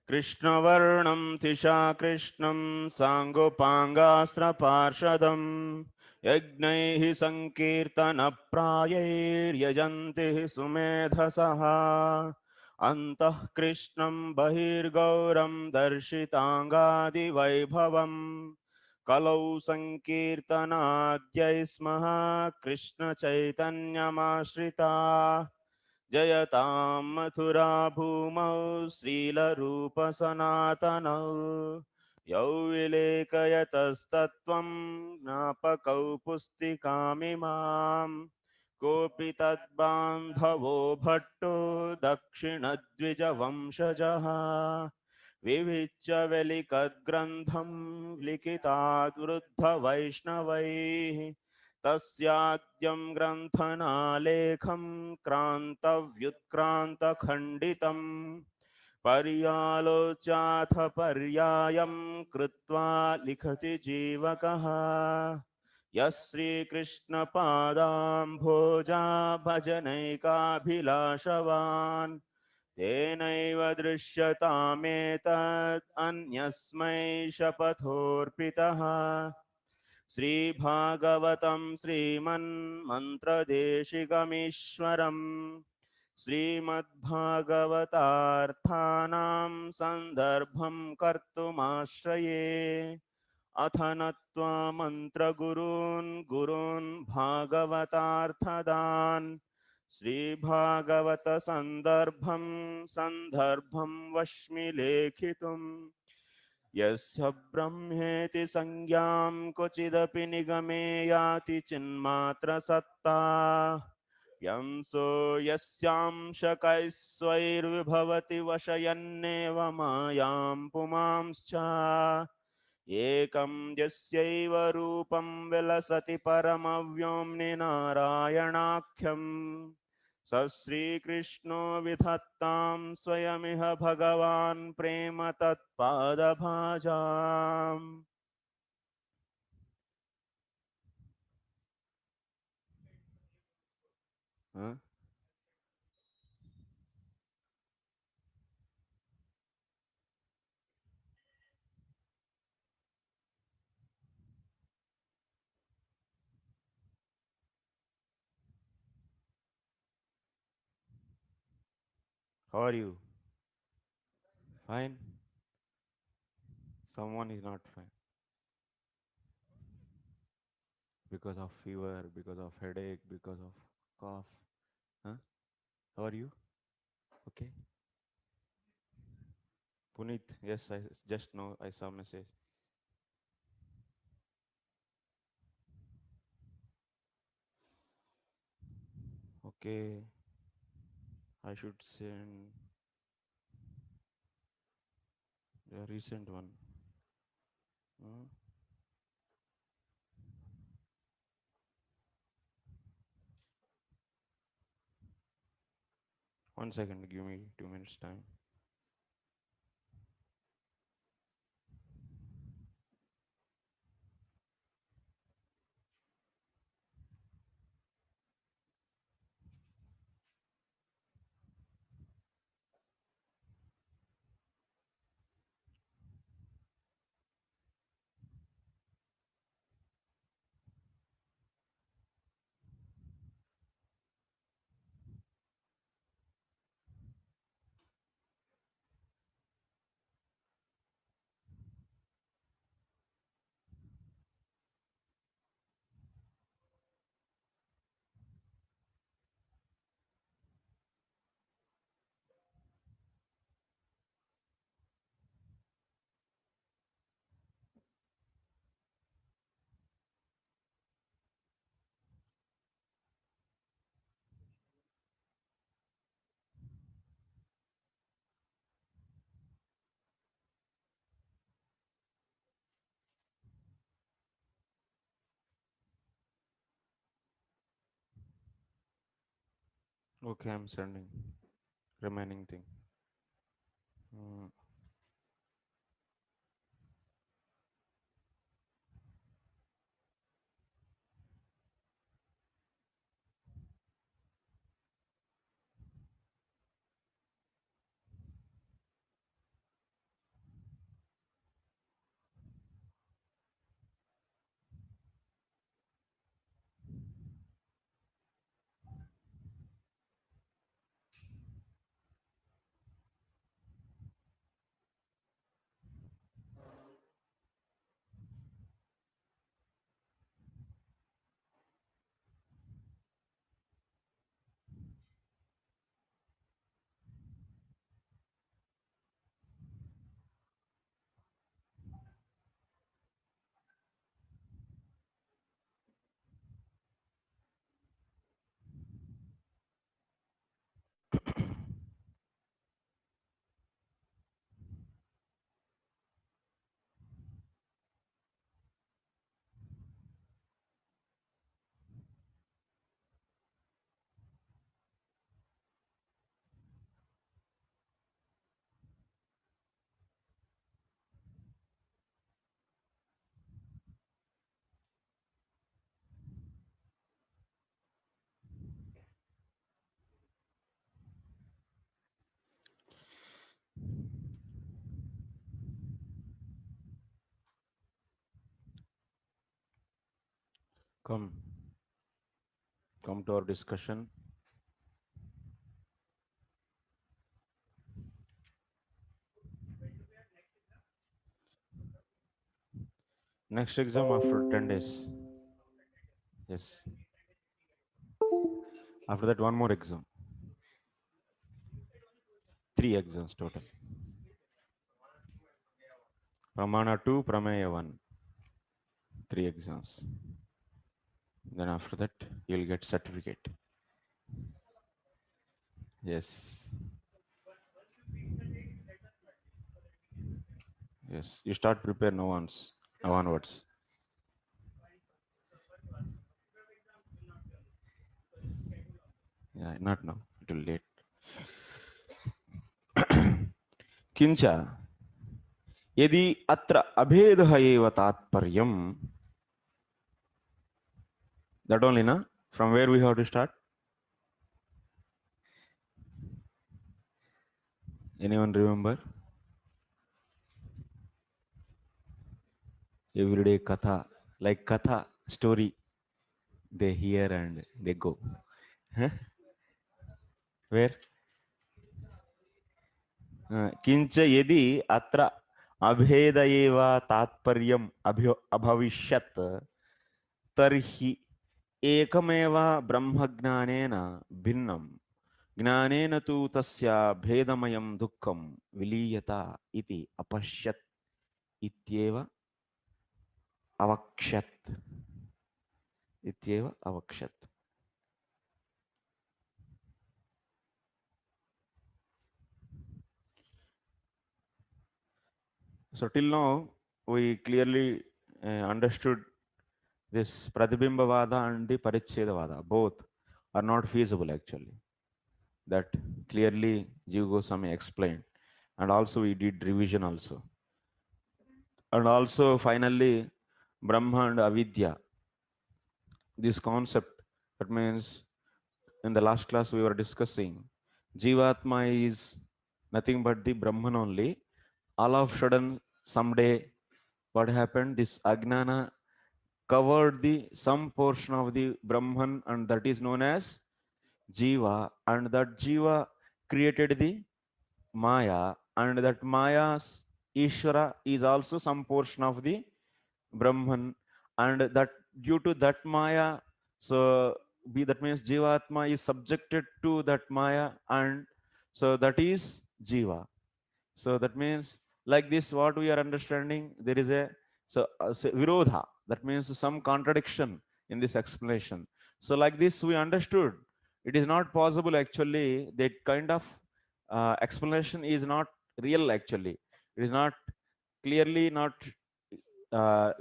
कृष्णवर्णं तिशाकृष्णं साङ्गोपाङ्गास्त्रपार्षदं यज्ञैः सङ्कीर्तनप्रायैर्यजन्ति सुमेधसः अन्तः कृष्णं बहिर्गौरं दर्शिताङ्गादिवैभवम् कलौ सङ्कीर्तनाद्यैस्मः कृष्णचैतन्यमाश्रिताः जयतां मथुरा भूमौ श्रीलरूपसनातनौ यौ विलेकयतस्तत्त्वं ज्ञापकौ पुस्तिकामिमाम् कोऽपि तद्बान्धवो भट्टो दक्षिणद्विजवंशजः विविच्य वेलिकग्रन्थं लिखिताद् वृद्धवैष्णवैः तस्याद्यं ग्रन्थनालेखं क्रान्तव्युत्क्रान्तखण्डितं पर्यालोच्याथ पर्यायं कृत्वा लिखति जीवकः यः श्रीकृष्णपादाम्भोजा भजनैकाभिलाषवान् तेनैव दृश्यतामेतत् अन्यस्मै शपथोऽर्पितः श्रीभागवतं श्रीमन्मन्त्रदेशिकमीश्वरम् श्रीमद्भागवतार्थानां सन्दर्भं कर्तुमाश्रये अथ नत्वा मन्त्रगुरून् गुरून् भागवतार्थदान् सन्दर्भं वश्मि लेखितुम् यस्य ब्रह्मेति संज्ञां क्वचिदपि निगमे याति चिन्मात्रसत्ता यं सो यस्यांशकैस्वैर्विभवति वशयन्नेव मायां पुमांश्च एकं यस्यैव रूपं विलसति परमव्योम्नि नारायणाख्यम् स श्रीकृष्णो विधत्तां स्वयमिह भगवान् प्रेम तत्पादभाजाम् Huh? How are you? Fine? Someone is not fine because of fever, because of headache, because of cough. Huh? How are you? Okay. Puneet, yes, I just know I saw message. Okay, I should send a recent one. Hmm? 1 second, give me 2 minutes time. Okay, I'm sending remaining thing. Hmm. Come, come to our discussion. Next exam after 10 days. Yes. After that, one more exam. 3 exams total. Pramana 2, Prameya 1. 3 exams. Then after that, you'll get certificate. Yes. Yes. You start prepare now onwards. Yeah, not now. It will late. Kincha. यदि अत्र अभेदः एव तात्पर्यम्, that only na, from where we have to start? Anyone remember? Everyday katha, like katha story, they hear and they go. Huh? Where? Kincha yadi atra abheda eva tatparyam abhavishyat tarhi ekameva brahmajnanena भिन्नम ज्ञानेन तु तस्य भेदमयं दुःखं विलीयता इति अपश्यत् इत्येव अवक्षत् इत्येव अवक्षत्. So till now we clearly understood this Pratibhimbavada and the Parichedavada. Both are not feasible actually. That clearly Jiva Goswami explained. And also we did revision also. And also finally Brahma and Avidya. This concept, that means in the last class we were discussing, Jivatma is nothing but the Brahman only. All of a sudden someday what happened? This Ajnana covered the some portion of the Brahman, and that is known as Jiva, and that Jiva created the Maya, and that Maya's Ishvara is also some portion of the Brahman, and that due to that Maya, so that means Jivatma is subjected to that Maya, and so that is Jiva. So that means like this, what we are understanding, there is a so virodha, that means some contradiction in this explanation. So like this we understood it is not possible actually, that kind of explanation is not real actually. It is not clearly not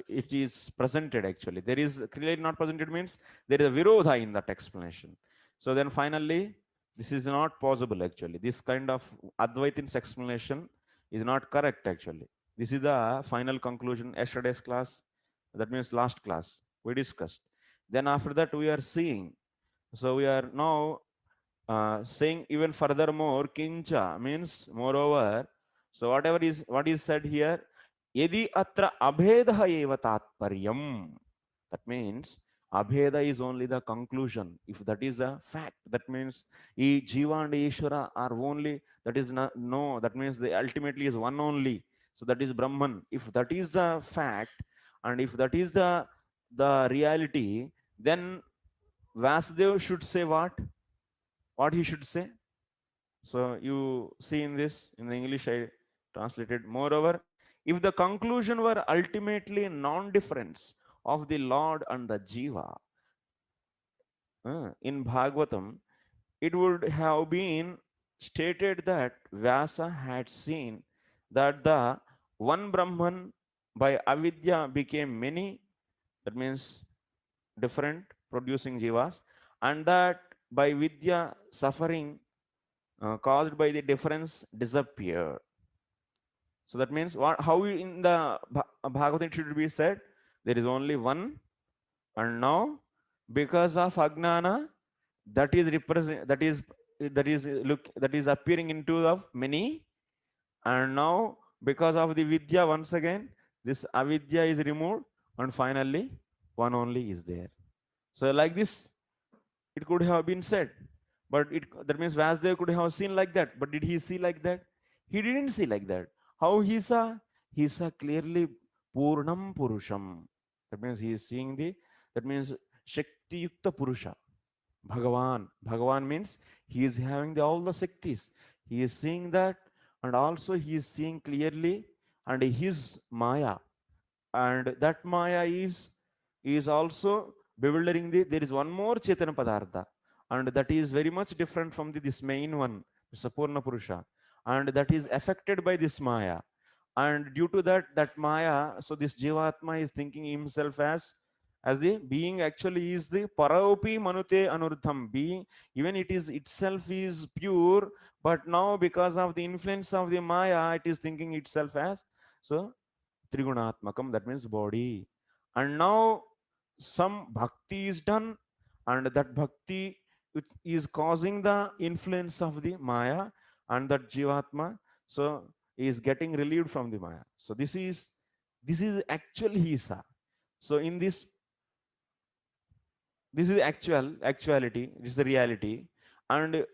it is presented actually. There is clearly not presented means there is a virodha in that explanation. So then finally this is not possible actually. This kind of Advaitin's explanation is not correct actually. This is the final conclusion yesterday's class, that means last class we discussed. Then after that we are seeing, so we are now saying even furthermore, kincha means moreover. So whatever is what is said here, yadi atra abhedah eva tatparyam, that means abheda is only the conclusion. If that is a fact, that means Jiva and Ishvara are only, that is not, no, that means they ultimately is one only. So that is Brahman. If that is the fact, and if that is the reality, then Vasudev should say what? What he should say? So you see in this, in the English I translated, moreover, if the conclusion were ultimately non-difference of the Lord and the Jiva, in Bhagavatam, it would have been stated that Vyasa had seen that the one Brahman by avidya became many, that means different, producing jivas, and that by vidya suffering caused by the difference disappeared. So that means what? How in the Bhagavatam should be said? There is only one, and now because of Agnana, that is represent, that is appearing into the many, and now because of the vidya, once again this avidya is removed, and finally one only is there. So like this, it could have been said, but that means Vasudev could have seen like that. But did he see like that? He didn't see like that. How he saw? He saw clearly Purnam Purusham. That means he is seeing that means Shakti Yukta Purusha. Bhagavan. Bhagavan means he is having all the Shaktis. He is seeing that, and also he is seeing clearly, and his Maya. And that Maya is also bewildering. There is one more Chaitanya Padartha, and that is very much different from this main one, Sapurna Purusha, and that is affected by this Maya. And due to that Maya, so this Jivatma is thinking himself as the being actually is the Paraopi Manute Anurdham being, even it is itself is pure, but now because of the influence of the Maya, it is thinking itself as so Trigunatmakam, that means body. And now some bhakti is done, and that bhakti is causing the influence of the Maya, and that Jivatma so is getting relieved from the Maya. So this is actual Hisa. So in this is actuality, this is the reality. And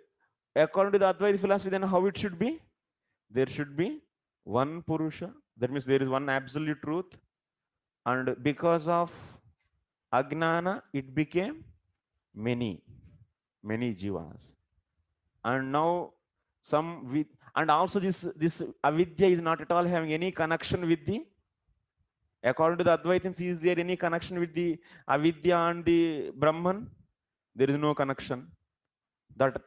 according to the Advaita philosophy, then how it should be? There should be one Purusha. That means there is one absolute truth, and because of Agnana, it became many jivas. And now some with, and also this avidya is not at all having any connection with the, according to the Advaitins, is there any connection with the avidya and the Brahman? There is no connection. That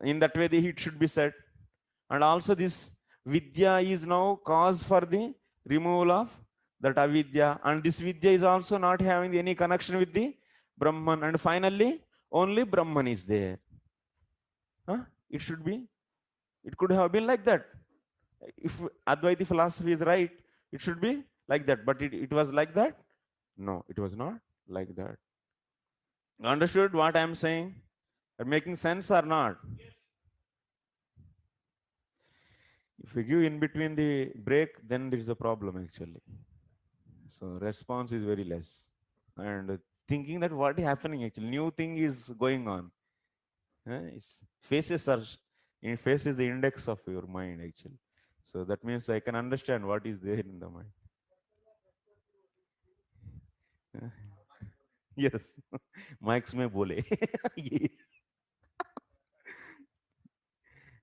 in that way it should be said. And also this vidya is now cause for the removal of that avidya, and this vidya is also not having any connection with the Brahman, and finally only Brahman is there. It should be, it could have been like that. If Advaiti philosophy is right, it should be like that, but it was like that? No, it was not like that. Understood what I am saying? Are making sense or not? If we give in between the break, then there is a problem actually. So response is very less. And thinking that what is happening actually, new thing is going on. Faces are, in face is the index of your mind actually. So that means I can understand what is there in the mind. Yes. Mics में बोले.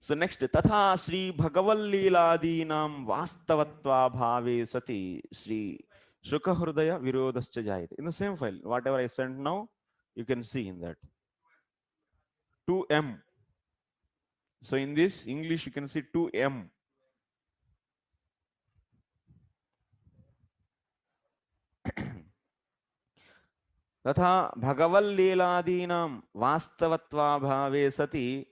So next, तथा श्री भगवल्लीलादीनां वास्तवत्वा भावे सति Shri Shukahridaya Virodascha Jayate. In the same file, whatever I sent now, you can see in that. 2M. So in this English, you can see 2M. तथा भगवल्लीलादीनां वास्तवत्वाभावे सति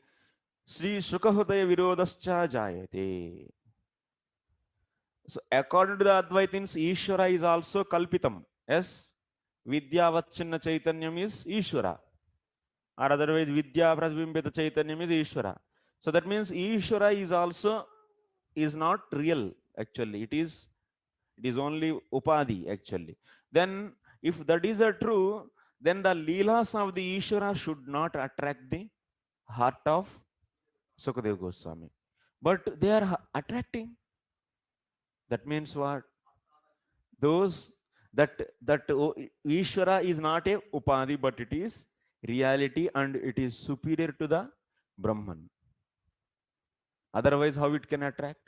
श्री शुकहृदय विरोधश्च जायते. So according to the Advaitins, Ishvara is also kalpitam. Yes, Vidyavachinna Chaitanyam is Ishvara, or otherwise Vidya Pratibimbita Chaitanyam is Ishvara. So that means Ishvara is also is not real actually. It is only Upadhi actually. Then if that is a true, then the Leelas of the Ishvara should not attract the heart of Sukadeva Goswami. But they are attracting. That means what? Those that Ishvara is not a Upadhi, but it is reality, and it is superior to the Brahman. Otherwise, how it can attract?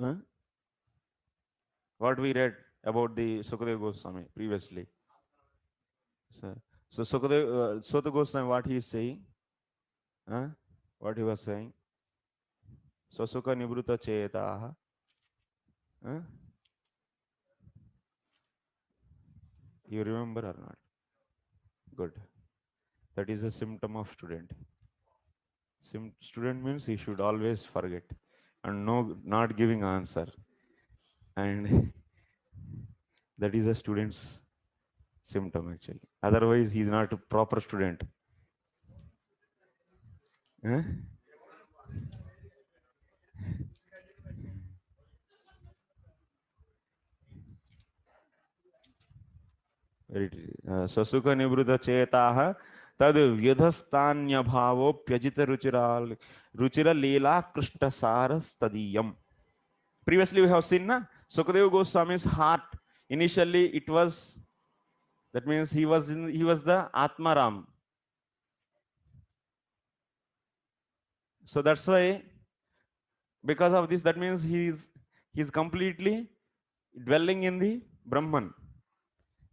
Huh? What we read about the Sukadeva Goswami previously. So Sukadeva Goswami, what he is saying? What he was saying? Swasukha Nibruta Chetaha. You remember or not? Good. That is a symptom of student. Student means he should always forget and not giving answer. And that is a student's symptom actually. Otherwise, he is not a proper student. स्वसुख निवृत चेता तद व्यधस्तान्य भावोप्यजित रुचिराल रुचिर लीला कृष्ण सारस तदीयम. Previously we have seen na Sukadeva Goswami's heart, initially it was, that means he was the Atmaram. So that's why, because of this, that means he's completely dwelling in the Brahman.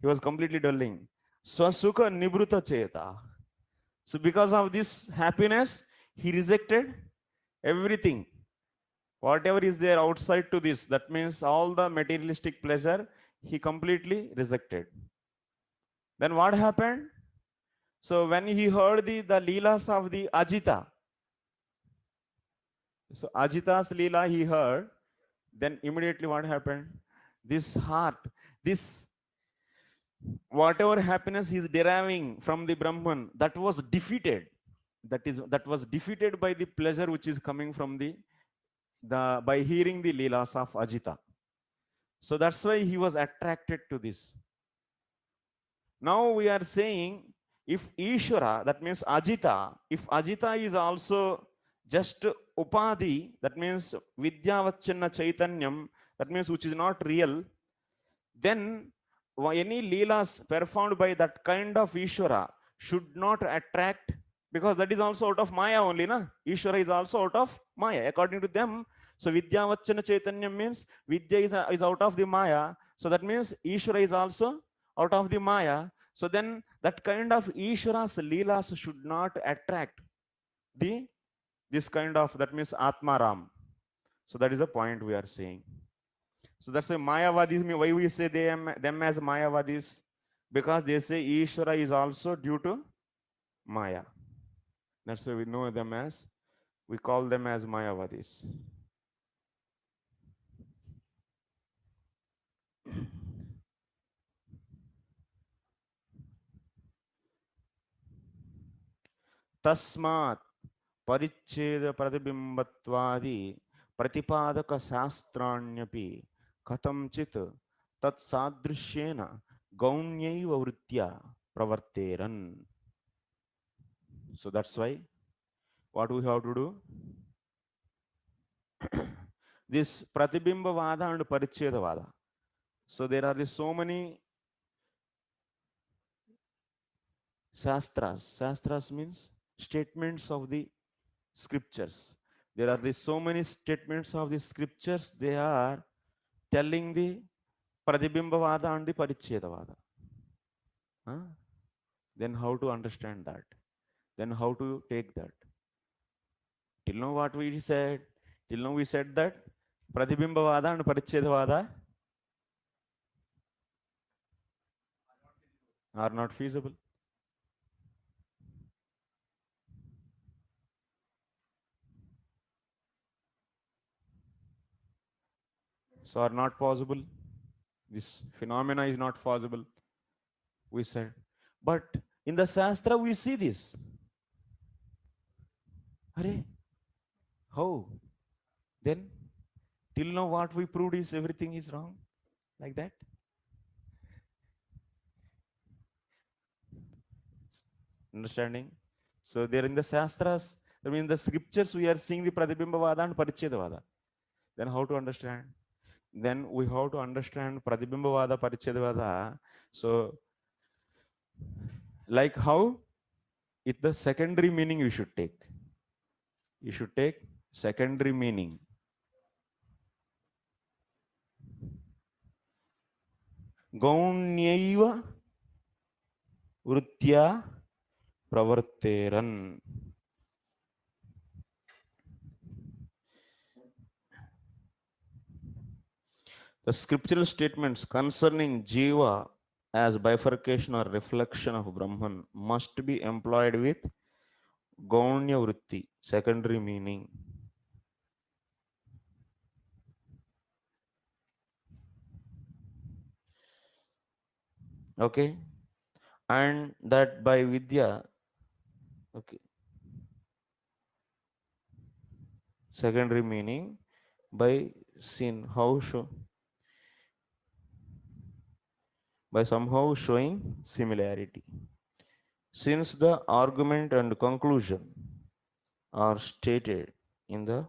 He was completely dwelling. Swasukha nibruta cheta. So because of this happiness, he rejected everything. Whatever is there outside to this, that means all the materialistic pleasure, he completely rejected. Then what happened? So when he heard the leelas of the Ajita, so Ajita's leela he heard, then immediately what happened? This heart, this whatever happiness he is deriving from the Brahman, that was defeated. That was defeated by the pleasure which is coming from the by hearing the leelas of Ajita. So that's why he was attracted to this. Now we are saying, if Ishvara, that means Ajita, if Ajita is also just Upadhi, that means Vidyavachana Chaitanyam, that means which is not real, then any leelas performed by that kind of Ishvara should not attract, because that is also out of Maya only, na? Ishvara is also out of Maya, according to them. So Vidyavachana Chaitanya means Vidya is out of the Maya. So that means Ishvara is also out of the Maya. So then that kind of Ishvara's leelas should not attract this kind of, that means Atmaram. So that is the point we are saying. So that's why Mayavadis, why we say them as Mayavadis? Because they say Ishvara is also due to Maya. That's why we know them as, we call them as Mayavadis. Tasmat परिच्छेद प्रतिबिंबत्वादि प्रतिपादक शास्त्राण्यपि कथंचित् तत्सादृश्येन गौण्यैव वृत्त्या प्रवर्तेरन्. So that's why what we have to do, this Pratibimba and Parichedavada. So there are so many shastras. Shastras means statements of the scriptures. There are so many statements of the scriptures. They are telling the Pratibimbavada and the Parichedavada. Huh? Then how to understand that? Then how to take that? Till now what we said? Till now we said that Pratibimbavada and Parichedavada are not feasible. So are not possible. This phenomena is not possible, we said. But in the Shastra we see this. Hare, how? Then till now what we proved is everything is wrong, like that. Understanding? So there in the Shastras, I mean the scriptures we are seeing the Pratibimbavada and Parichedavada. Then how to understand? Then we have to understand Pratibimbavada, Parichedavada. So like how? It's the secondary meaning you should take. You should take secondary meaning. Gaunyaiva Vruttya Pravarteran. The scriptural statements concerning Jiva as bifurcation or reflection of Brahman must be employed with Gaunya Vritti, secondary meaning. Okay? And that by Vidya, okay, secondary meaning by sin. How should? by somehow showing similarity. Since the argument and conclusion are stated in the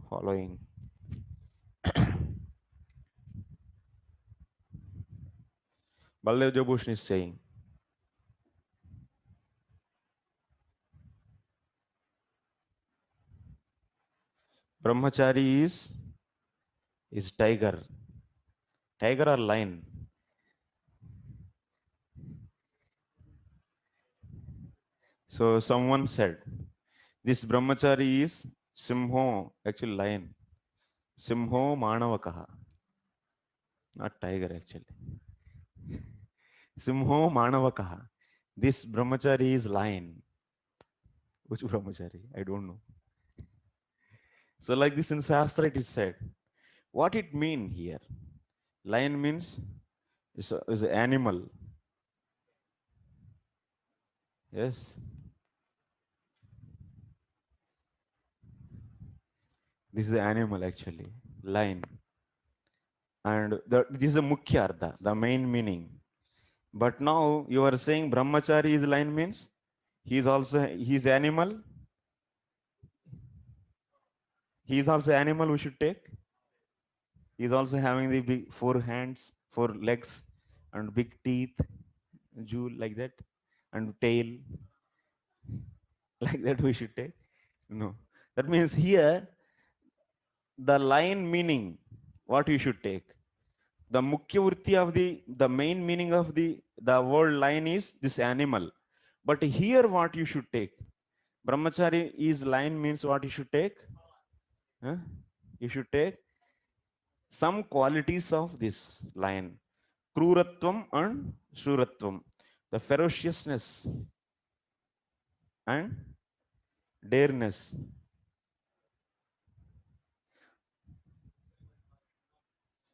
following. Baldev Jobushin is saying, Brahmachari is tiger or lion. So someone said, this Brahmachari is Simho, actually lion. Simho Manavakaha, not tiger actually. Simho Manavakaha. This Brahmachari is lion. Which Brahmachari? I don't know. So like this in Shastra it is said. What it mean here? Lion means is an animal. Yes. This is the animal actually, lion. And this is a mukhya artha, the main meaning. But now you are saying Brahmachari is lion means he is animal. He is also animal we should take. He is also having the big 4 hands, 4 legs and big teeth, jewel like that, and tail like that we should take. No. That means here the lion meaning, what you should take. The mukhya vritti of the main meaning of the word lion is this animal. But here what you should take? Brahmachari is lion means what you should take? Huh? You should take some qualities of this lion. Kruratvam and Shuratvam. The ferociousness and dareness.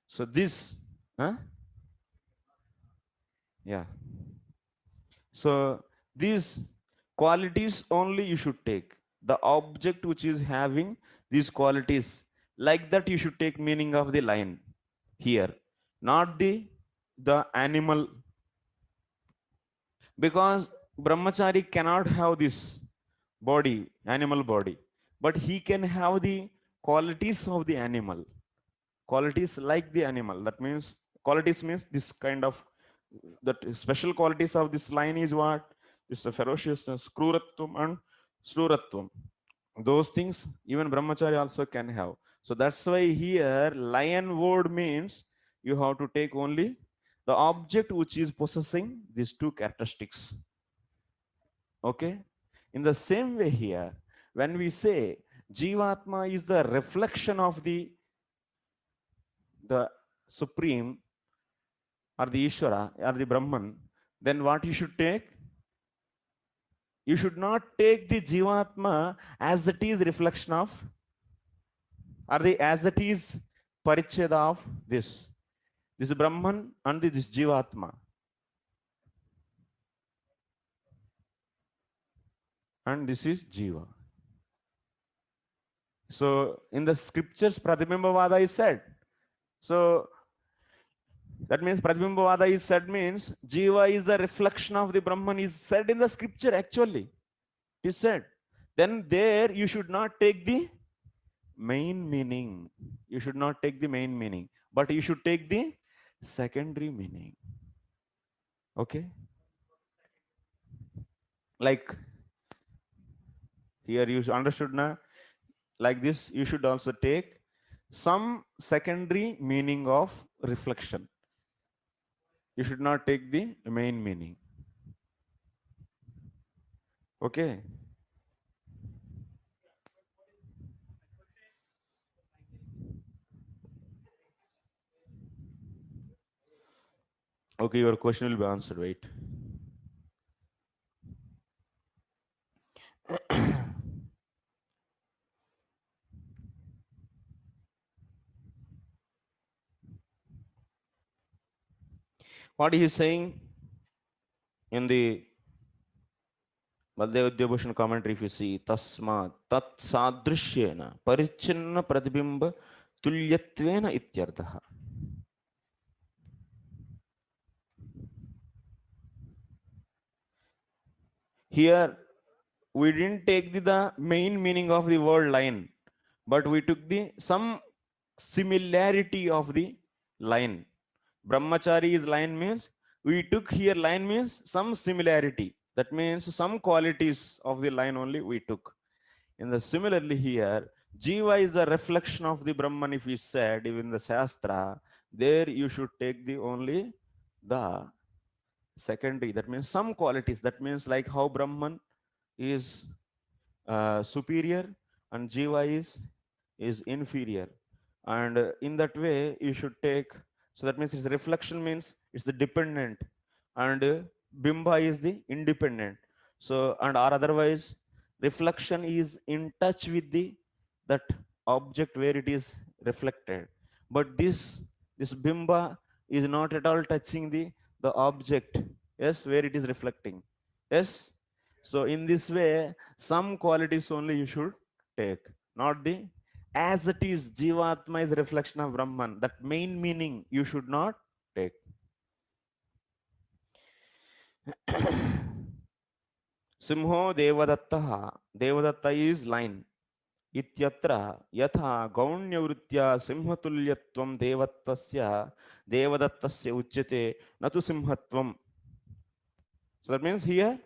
So this, huh? Yeah. So these qualities only you should take. The object which is having these qualities, like that you should take meaning of the lion here, not the animal. Because Brahmachari cannot have this body, animal body, but he can have the qualities of the animal. Qualities like the animal. That means qualities means this kind of that special qualities of this line is what? It's a ferociousness, kruratvam and sruratvam. Those things even Brahmachari also can have. So that's why here lion word means you have to take only the object which is possessing these 2 characteristics. Okay? In the same way here, when we say Jivatma is the reflection of the Supreme or the Ishvara or the Brahman, then what you should take? You should not take the Jivatma as it is reflection of, or as it is Paricheda of this Brahman and this Jivatma. And this is Jiva. So in the scriptures, Pratibimbavada is said. So that means Pratibimbavada is said means Jiva is the reflection of the Brahman is said in the scripture actually. It is said. Then there you should not take the main meaning. You should not take the main meaning, but you should take the secondary meaning. Okay? Like here you understood now? Like this, you should also take some secondary meaning of reflection. You should not take the main meaning. Okay? Okay, your question will be answered, wait. What he is saying in the Baldev Vidyabhushan commentary, if you see, Tasma Tat Sadrishyena Parichinna Pratibimba Tulyatvena Ityarthaha. Here we didn't take the main meaning of the word line, but we took the some similarity of the line. Brahmachari is line means we took here line means some similarity. That means some qualities of the line only we took. In the similarly here, Jiva is a reflection of the Brahman. If we said even the Shastra, there you should take the only the secondary. That means some qualities. That means like how Brahman is superior and Jiva is inferior, and in that way you should take. So that means its reflection means it's the dependent, and Bimba is the independent. So and or otherwise reflection is in touch with the that object where it is reflected, but this Bimba is not at all touching the object, yes, where it is reflecting, yes. So in this way, some qualities only you should take, not the as it is. Jivatma is reflection of Brahman. That main meaning you should not take. Simho Devadatta. Devadatta is line. Ityatra yatha gaunyavritya simhatulyatvam devadattasya uchyate natu simhatvam. So that means here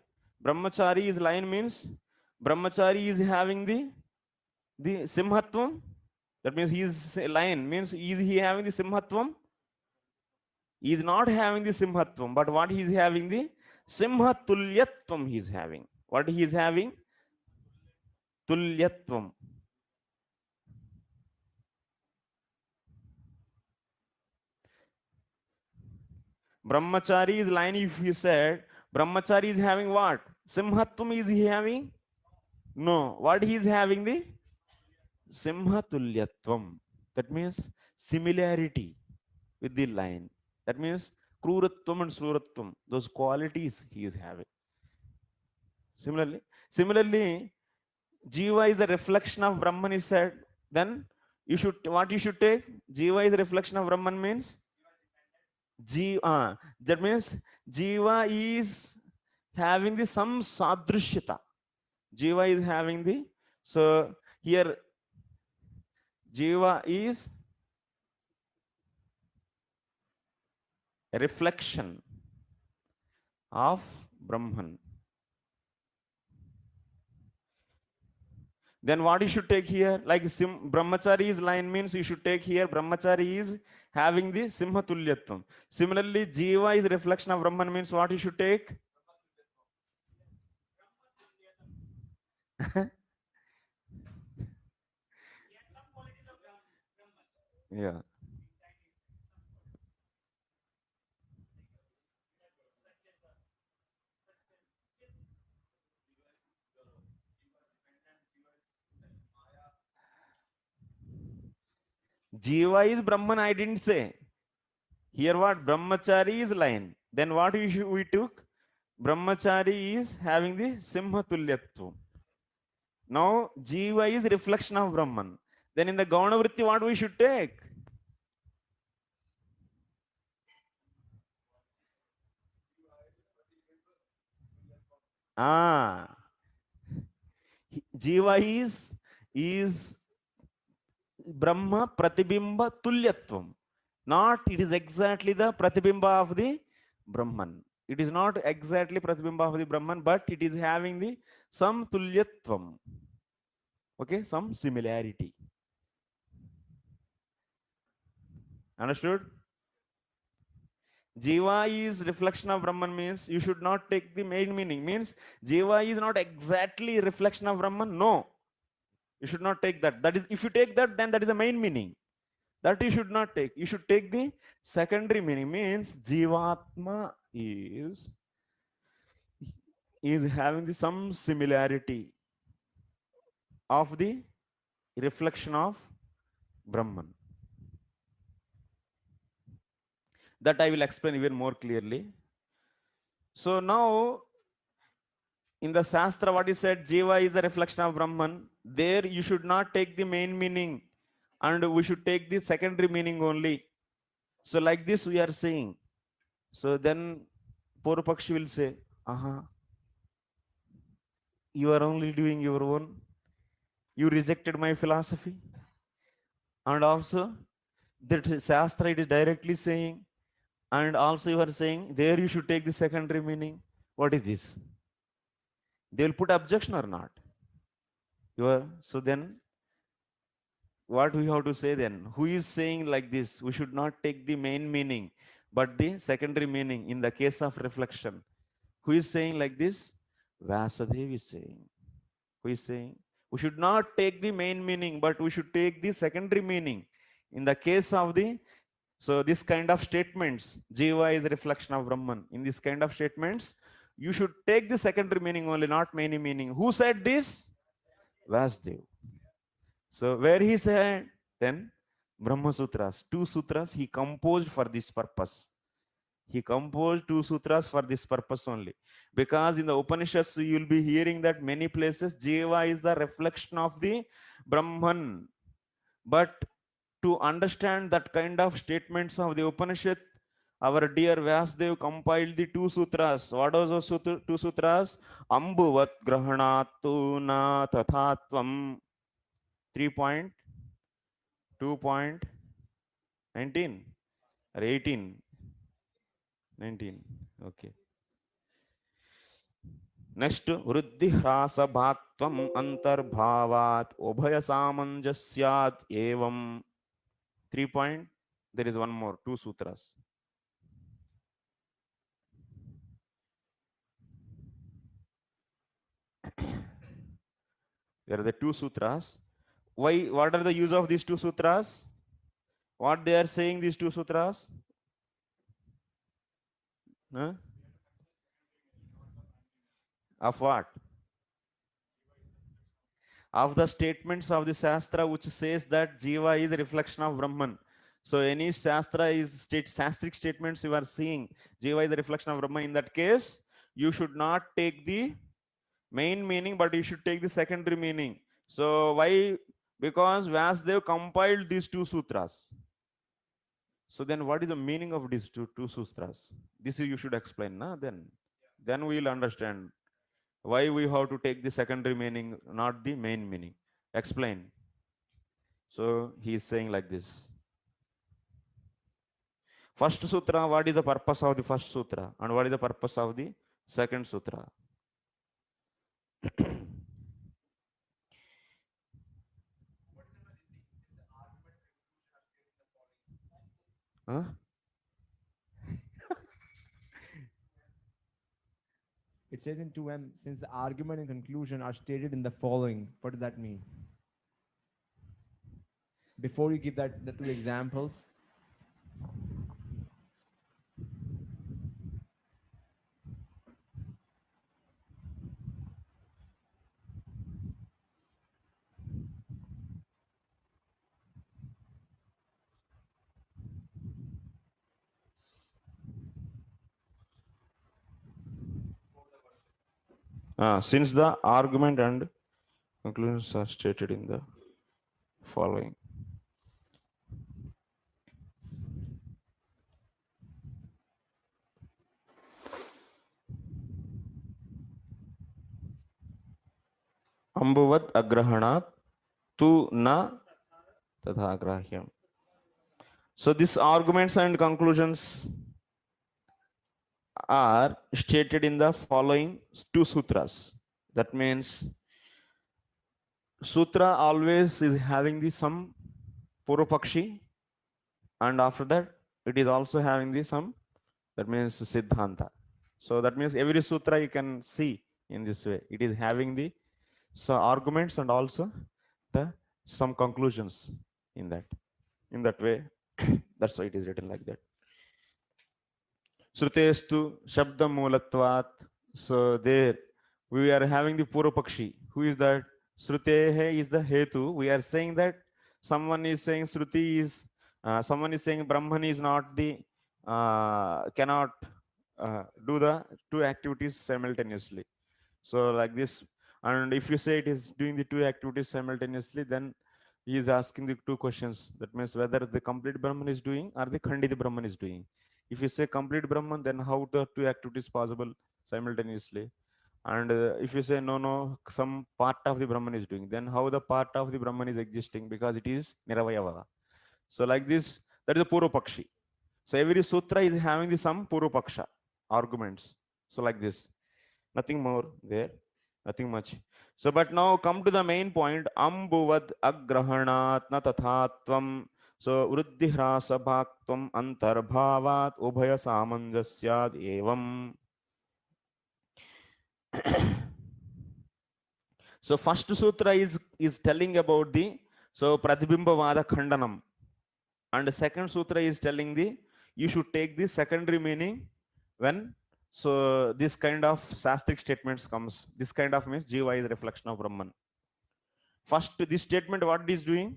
Brahmachari is line means Brahmachari is having the simhatvam. That means he is a lion means is he having the simhatvam? He is not having the simhatvam, but what he is having, the simhatulyatvam he is having. What he is having? Tulyatvam. Brahmachari is line. If you said Brahmachari is having what? Simhatvam is he having? No. What he is having, the simhatulyatvam. That means similarity with the line. That means kruratvam and suratvam. Those qualities he is having. Similarly, Jiva is a reflection of Brahman is said. Then you should, what you should take? Jiva is a reflection of Brahman means Jiva. That means Jiva is having the some sadrishyata. Jiva is having the, so here Jiva is a reflection of Brahman. Then what you should take here? Like Brahmachari is line means you should take here Brahmachari is having the simhatulyatvam. Similarly, Jiva is reflection of Brahman means what you should take? Yeah. Jiva is Brahman, I didn't say. Here what? Brahmachari is line. Then what we took? Brahmachari is having the simhatulyatvam. Now Jiva is reflection of Brahman. Then in the Gaunavritti, what we should take? Jiva is Brahma Pratibimba Tulyatvam. Not it is exactly the Pratibimba of the Brahman. It is not exactly Pratibimba of the Brahman, but it is having the some Tulyatvam. Okay, some similarity. Understood? Jiva is reflection of Brahman means you should not take the main meaning. Means Jiva is not exactly reflection of Brahman. No. You should not take that. That is, if you take that, then that is the main meaning. That you should not take. You should take the secondary meaning. Means Jivatma is having the some similarity of the reflection of Brahman. That I will explain even more clearly. So now, in the Shastra, what is said, Jiva is a reflection of Brahman. There you should not take the main meaning, and we should take the secondary meaning only. So like this we are saying. So then Purvapakshi will say, aha, you are only doing your own. You rejected my philosophy. And also that Shastra it is directly saying, and also you are saying there you should take the secondary meaning. What is this? They will put objection or not? You are, so then what we have to say then? Who is saying like this? We should not take the main meaning, but the secondary meaning in the case of reflection. Who is saying like this? Vyasadeva is saying. Who is saying? We should not take the main meaning, but we should take the secondary meaning. In the case of the, so this kind of statements, Jiva is a reflection of Brahman. In this kind of statements, you should take the secondary meaning only, not main meaning. Who said this? Vasudev. So where he said, then Brahma Sutras, 2 sutras he composed for this purpose. He composed 2 sutras for this purpose only. Because in the Upanishads, you will be hearing that many places, Jiva is the reflection of the Brahman. But to understand that kind of statements of the Upanishad, our dear Vyasdev compiled the 2 sutras. What are those 2 sutras? Ambuvat grahanatu na tathatvam 3.2.19 or 18. 19. Okay. Next, Vriddhi Hrasa Bhaktvam Antarbhavat Obhaya Samanjasyat Evam 3 point. There is one more, 2 sutras. There are the 2 sutras. Why? What are the use of these 2 sutras? What they are saying, these 2 sutras? Huh? Of what? Of the statements of the Shastra which says that Jiva is a reflection of Brahman. So any Shastra is Shastric statements you are seeing, Jiva is a reflection of Brahman. In that case, you should not take the main meaning, but you should take the secondary meaning. So why? Because Vyasdev compiled these 2 sutras. So then what is the meaning of these two sutras? This you should explain, na? Then we will understand why we have to take the secondary meaning, not the main meaning. Explain. So he is saying like this. First sutra, what is the purpose of the first sutra? And what is the purpose of the second sutra? Huh? It says in 2M, since the argument and conclusion are stated in the following. What does that mean? Before you give that the 2 examples, Since the argument and conclusions are stated in the following. Ambuvat agrahanat tu na tatha agrahyam. So these arguments and conclusions are stated in the following 2 sutras. That means sutra always is having the some Purvapakshi, and after that it is also having the some, that means Siddhanta. So that means every sutra you can see in this way. It is having the arguments and also the some conclusions in that way. That's why it is written like that. Srutestu Shabda Mulatvat. So there we are having the Purvapakshi. Who is that? Srutehe is the Hetu. We are saying that someone is saying Shruti is, someone is saying Brahman is not the, cannot do the 2 activities simultaneously. So like this, and if you say it is doing the 2 activities simultaneously, then he is asking the 2 questions. That means whether the complete Brahman is doing or the Khandit Brahman is doing. If you say complete Brahman, then how the 2 activities possible simultaneously? And if you say no, some part of the Brahman is doing, then how the part of the Brahman is existing? Because it is Niravayavada. So like this, that is a Purva Pakshi. So every sutra is having the some Purva Paksha arguments. So like this, nothing more there, nothing much. So but now come to the main point. Ambuvad agrahanat na tathatvam. So vruddhi hrasa bhaktvam antarbhavat ubhaya samanjasyad evam. So first sutra is telling about the Pratibimbavada Khandanam, and the second sutra is telling you should take the secondary meaning when this kind of sastric statements comes. This kind of means Jiva is reflection of Brahman. First, this statement what it is doing?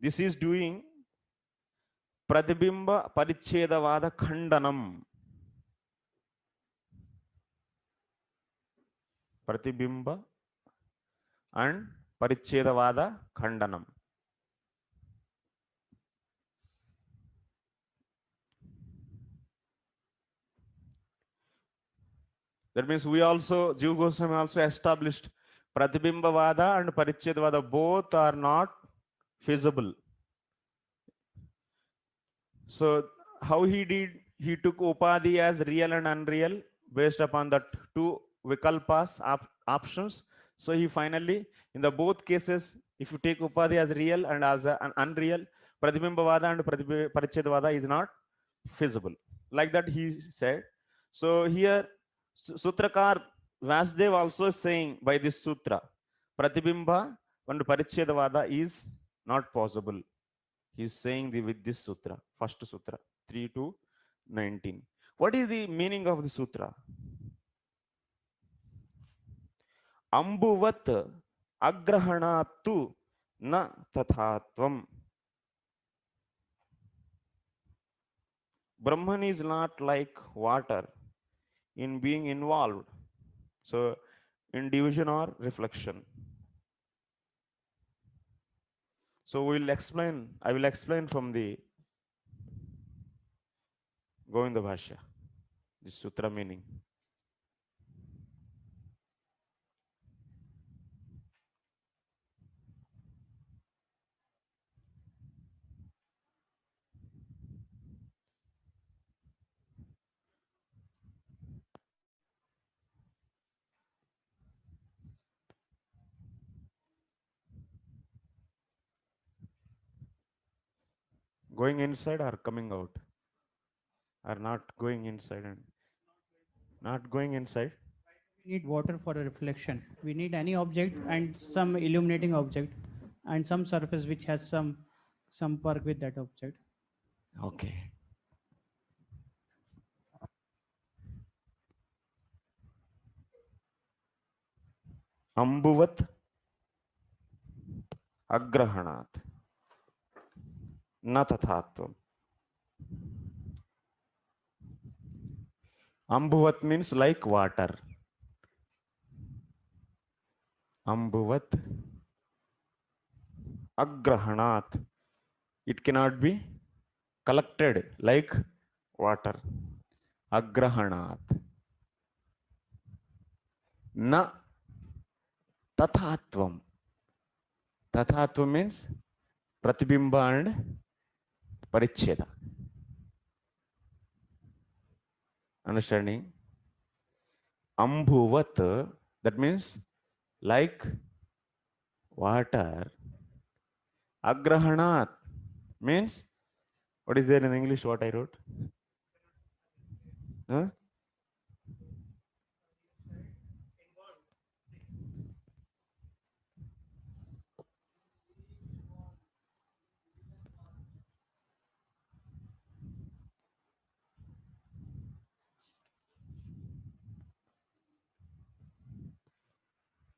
This is doing Pratibimba Parichedavada Khandanam. Pratibimba and Parichedavada Khandanam. That means we also, Jiva Goswami also established Pratibimbavada and Parichedavada both are not feasible. So how he did? He took Upadhi as real and unreal based upon that two Vikalpas options. So he finally, in the both cases, if you take Upadhi as real and as an unreal, Pratibimbavada and Parichedavada is not feasible. Like that he said. So here Sutrakar Vasudev also is saying by this sutra, Pratibimba and Parichedavada is not possible. He is saying with this sutra, first sutra, 3 to 19. What is the meaning of the sutra? Ambuvat agrahanatu na tathatvam. Brahman is not like water in being involved. So in division or reflection. So we'll explain, I will explain from the Govinda Bhashya, this sutra meaning. Going inside or coming out? Or not going inside and not going inside? We need water for a reflection. We need any object and some illuminating object and some surface which has some perk with that object. Okay. Ambuvat agrahanat na tathatvam. Ambuvat means like water. Ambuvat agrahanat. It cannot be collected like water. Agrahanat. Na tathatvam. Tathatvam means Pratibimba and Paricheda. Understanding? Ambhuvat, that means like water. Agrahanat means, what is there in English what I wrote? Huh?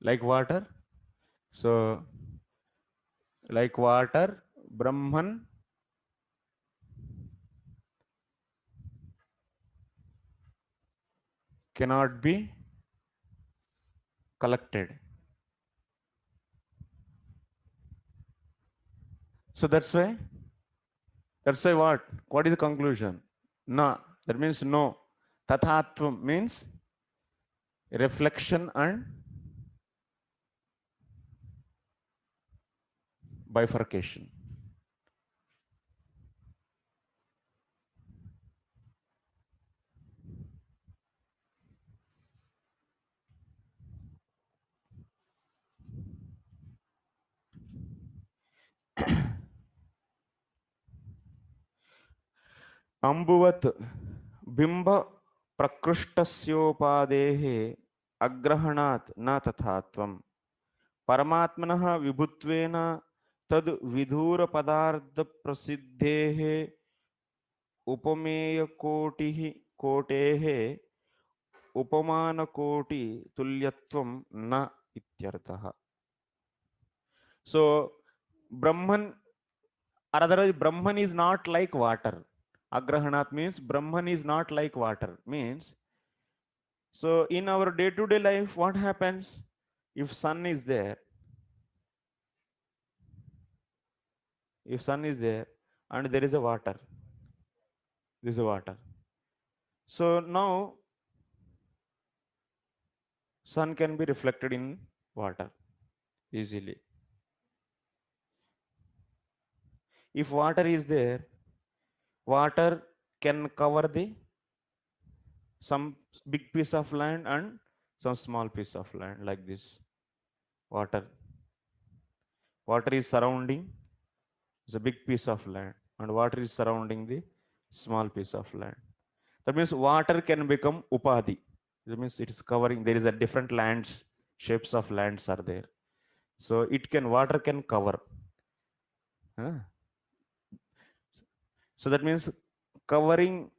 Like water. So, like water, Brahman cannot be collected. So that's why what? What is the conclusion? Na, that means no. Tathatvam means reflection and bifurcation. अंबुवत् बिंब प्रकृष्टस्योपादेः अग्रहणात् न तथात्वम् परमात्मनः विभुत्वेन तद् विधूर पदार्थ प्रसिद्धेः उपमेय कोटेः उपमान कोटि तुल्यत्वं न इत्यर्थः. So Brahman, or otherwise Brahman is not like water. Agrahanat means Brahman is not like water. Means, so in our day-to-day life, what happens if sun is there? If sun is there and there is a water, this is water. So now sun can be reflected in water easily. If water is there, water can cover the some big piece of land and some small piece of land like this. Water is surrounding is a big piece of land and water is surrounding the small piece of land. That means water can become upadhi. That means it is covering, there is a different lands, shapes of lands are there. So it can, water can cover. So that means covering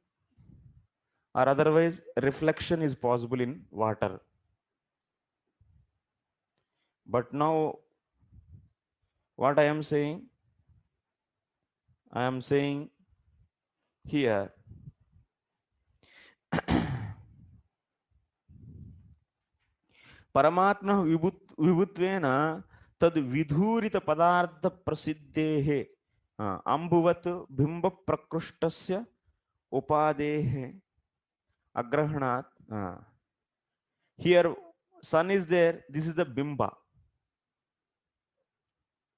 or otherwise reflection is possible in water. But now what I am saying here परमात्मा विभुत्वेन तद विधूरित पदार्थ प्रसिद्धेः अंबुवत् बिंब प्रकृष्टस्य उपादेः अग्रहणात्. Here sun is there, this is the bimba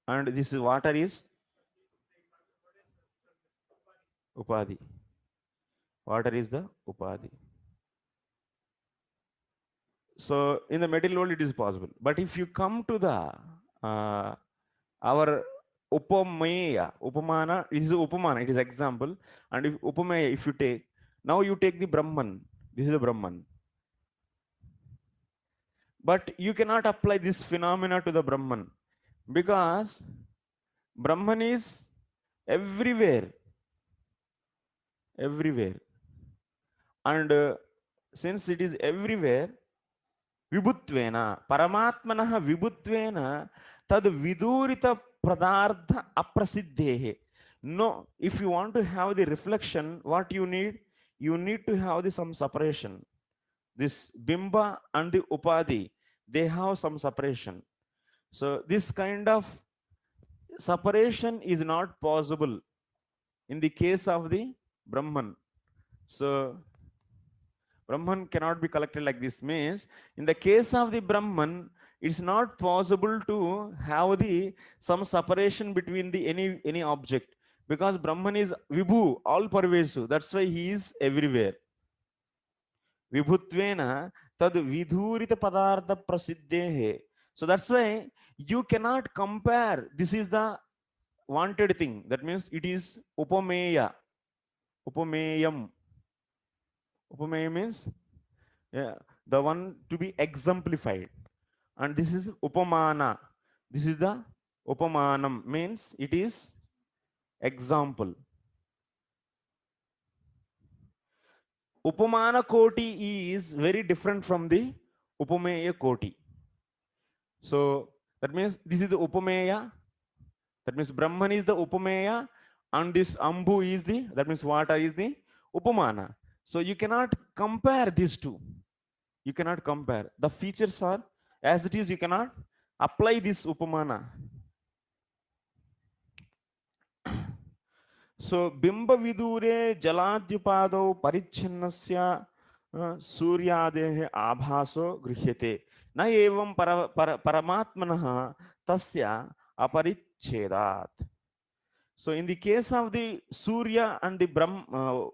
and this is water is upadhi. Water is the upadhi. So in the material world it is possible, but if you come to the our upameya, upamana, it is upamana, it is example, and if upameya, if you take, now you take the Brahman, this is the Brahman, but you cannot apply this phenomena to the Brahman because Brahman is everywhere, and since it is everywhere, vibhutvena, paramatmanah vibhutvena tad vidurita padartha aprasiddhehe. No, if you want to have the reflection, what you need to have some separation. This bimba and the upadhi, they have some separation. So this kind of separation is not possible in the case of the Brahman. So Brahman cannot be collected like this. Means in the case of the Brahman, it's not possible to have the some separation between the any object, because Brahman is Vibhu, all pervasive. That's why he is everywhere. Vibhutvena tad vidhurita padartha prasiddhehe. So that's why you cannot compare. This is the wanted thing. That means it is upameya. Upameyam. Upameya means the one to be exemplified. And this is upamana. This is the upamanam, means it is example. Upamana koti is very different from the upameya koti. So that means this is the upameya. That means Brahman is the upameya and this ambu is the, that means water is the upamana. So you cannot compare these two. You cannot compare. The features are as it is, you cannot apply this upamana. So bimba vidure jaladyupado parichinnasya सूर्यादेः आभासो गृह्यते न एवं परमात्मनः तस्य अपरिच्छेदात्. So in the case of the Surya and the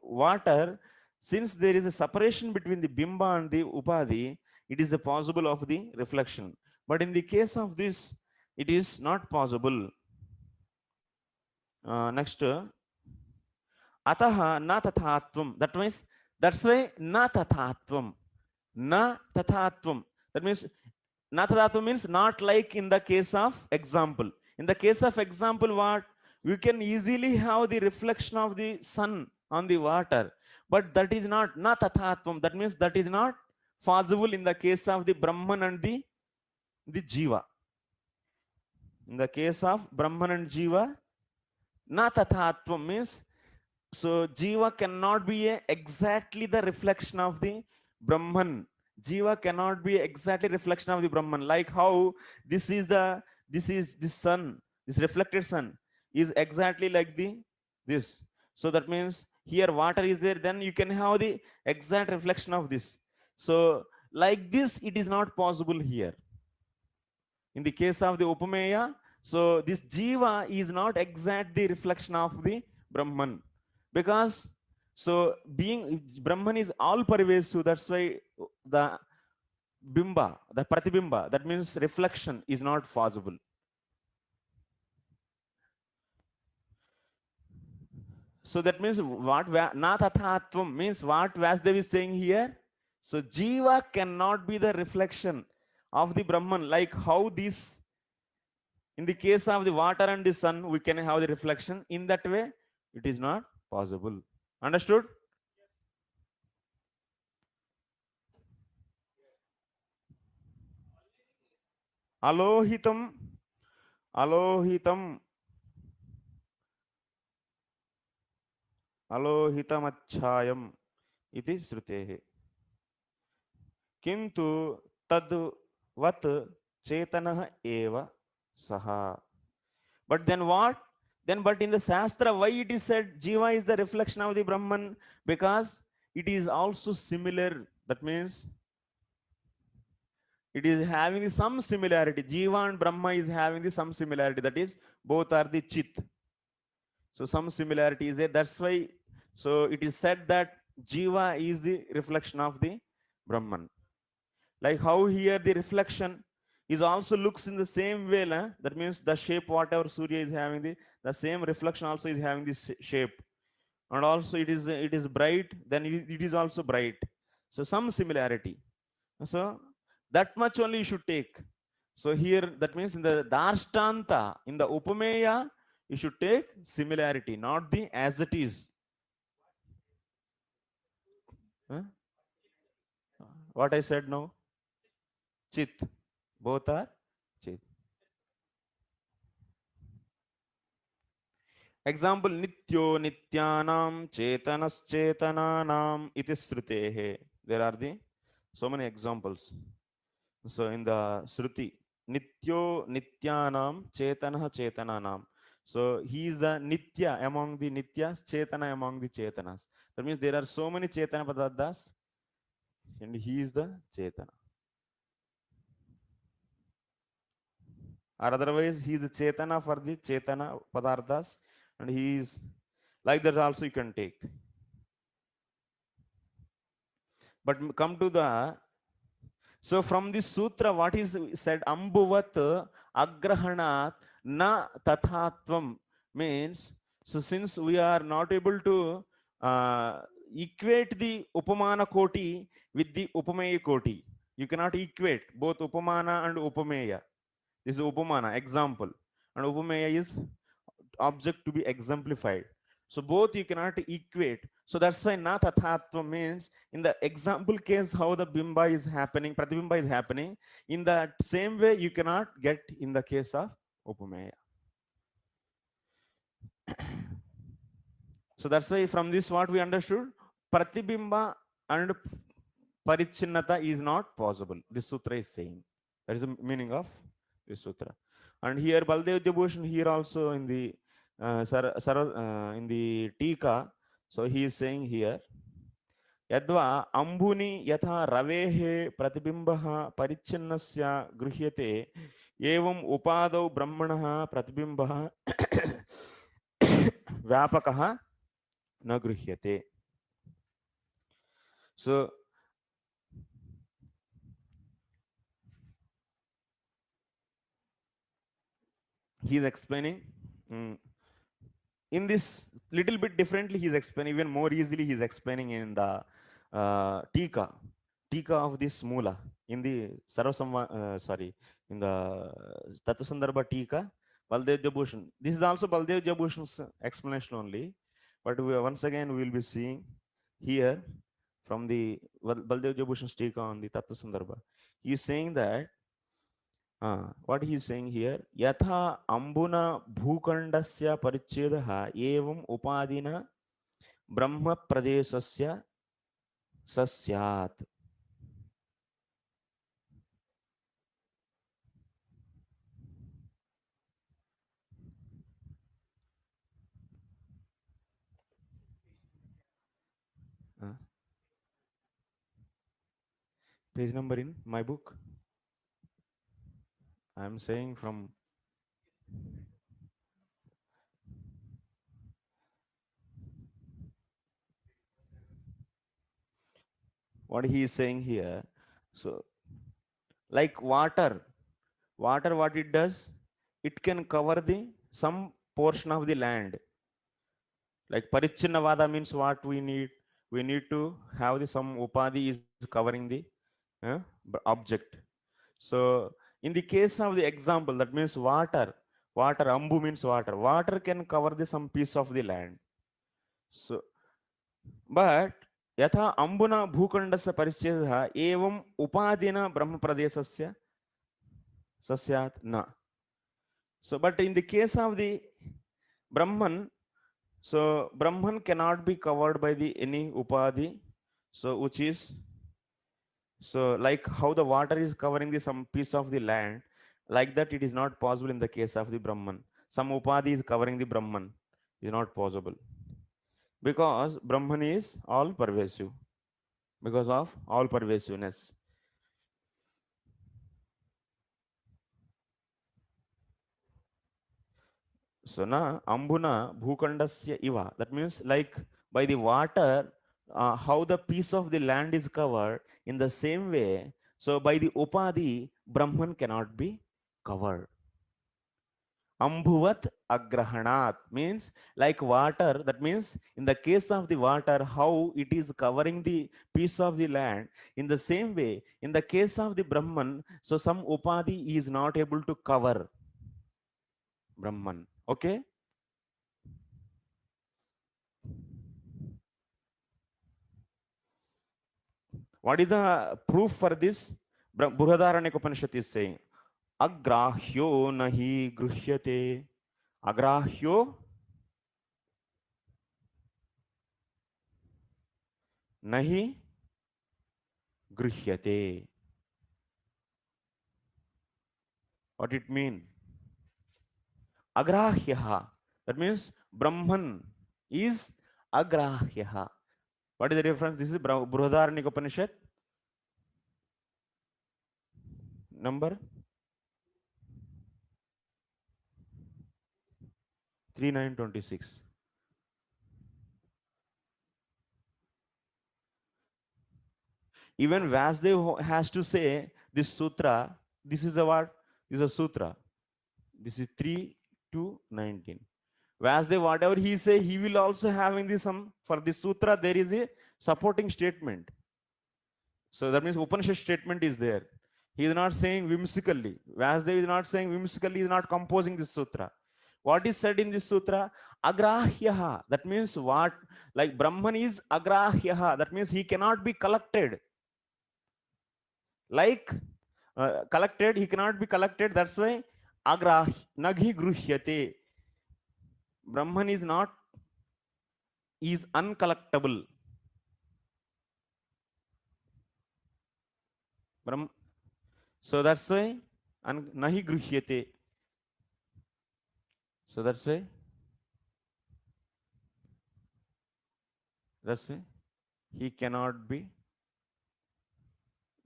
water, since there is a separation between the Bimba and the Upadhi, it is a possible of the reflection. But in the case of this, it is not possible. Next, Ataha na tathatvam. That means, that's why na tathatvam. Na tathatvam. That means, na tathatvam means not like in the case of example. In the case of example, what? We can easily have the reflection of the sun on the water. But that is not na tathatvam. That means that is not possible in the case of the Brahman and the Jiva. In the case of Brahman and Jiva, na tathatvam means, so Jiva cannot be exactly the reflection of the Brahman. Jiva cannot be exactly reflection of the Brahman. Like how this is the sun, this reflected sun is exactly like this. So that means here water is there, then you can have the exact reflection of this. So like this, it is not possible here. In the case of the Upameya, so this Jiva is not exactly reflection of the Brahman. Because so being Brahman is all pariveshu, that's why the bimba, the pratibimba, that means reflection, is not possible. So that means what na tathatvam means what Vyasdev is saying here. So Jiva cannot be the reflection of the Brahman, like how this, in the case of the water and the sun, we can have the reflection. In that way, it is not possible. Understood? Alohitam, alohitam, alohitamatchayam iti srutehe. Kintu tadvat chetanah eva saha. But then what? Then but in the Shastra, why it is said Jiva is the reflection of the Brahman? Because it is also similar. That means it is having some similarity. Jiva and Brahma is having some similarity. That is, both are the Chit. So some similarity is there. That's why, so it is said that Jiva is the reflection of the Brahman. Like how here the reflection is also looks in the same way. That means the shape whatever Surya is having, the same reflection also is having this shape. And also it is bright, then it is also bright. So some similarity. So that much only you should take. So here, that means in the Darshtanta, in the Upameya, you should take similarity, not the as it is. Huh? What I said now? Chit. Both are Chit. Example, Nityo Nityanam Chetanaschetananam iti Srutehe. There are so many examples. So in the Shruti, Nityo Nityanam Chetanah Chetananam. So he is the Nitya among the Nityas, Chetana among the Chetanas. That means there are so many Chetana Padarthas, and he is the Chetana. Or otherwise, he is the Chetana for the Chetana Padarthas, and he is like that also you can take. But come to the, so from this sutra, what is said? Ambuvat agrahanat na tathatvam means, so since we are not able to equate the upamana koti with the upameya koti, you cannot equate both upamana and upameya. This is upamana, example, and upameya is object to be exemplified. So both you cannot equate. So that's why na tathatva means in the example case how the bimba is happening, pratibimba is happening, in that same way you cannot get in the case of upameya. So that's why from this what we understood, pratibimba and parichinnata is not possible. This sutra is saying. That is the meaning of this sutra. And here Baldev Bhushan here also in the in the Tika, so he is saying here, यद्वा अम्बुनि यथा रवेः प्रतिबिम्बः परिच्छिन्नस्य गृह्यते एवं उपादौ ब्रह्मणः प्रतिबिम्बः व्यापकः न गृह्यते. So he is explaining in this little bit differently. He is explaining even more easily. He is explaining in the tika of this mula in the in the Tattva tika, Baldev Jabushan. This is also Baldev Jabushan's explanation only, but once again we will be seeing here from the Baldev Jabushan's tika on the Tattva. He is saying that what he is saying here, yatha ambuna bhukandasya parichedah evam upadina brahma pradesasya sasyat. Page number in my book. I am saying from what he is saying here. So, like water, what it does, it can cover the some portion of the land. Like Parichinnavada means what we need. We need to have the some upadhi is covering the object. So in the case of the example, that means water, ambu means water can cover the some piece of the land. So, but yatha ambuna bhukandasya parichedha evam upadina brahma pradesasya sasyat na. So, but in the case of the Brahman, so Brahman cannot be covered by the any upadhi. So which is, so like how the water is covering the some piece of the land, like that it is not possible in the case of the Brahman. Some upadhi is covering the Brahman, is not possible. Because Brahman is all pervasive. Because of all pervasiveness. So na ambuna bhukandasya iva. That means like by the water, how the piece of the land is covered, in the same way, so by the upadhi, Brahman cannot be covered. Ambhuvat agrahanat means like water. That means in the case of the water, how it is covering the piece of the land, in the same way, in the case of the Brahman, so some upadhi is not able to cover Brahman. Okay? What is the proof for this? Brihadaranyaka Upanishad is saying, Agrahyo nahi gruhyate. Agrahyo nahi gruhyate. What it mean? Agrahyaha. That means Brahman is agrahyaha. What is the difference? This is Brihadaranyaka Upanishad. Number 3926. Even Vasudev has to say this sutra. This is a what? This is a sutra. This is 3 to 19. Vasudev, whatever he say, he will also having this some for this sutra. There is a supporting statement. So that means Upanishad statement is there. He is not saying whimsically. Vasudev is not saying whimsically. He is not composing this sutra. What is said in this sutra? Agrahyaha. That means what? Like Brahman is agrahyaha. That means he cannot be collected. Like collected, he cannot be collected. That's why agrah naghi gruhyate. Brahman is not, is uncollectable. Brahm, so that's why nahi gruhyate. So that's why he cannot be,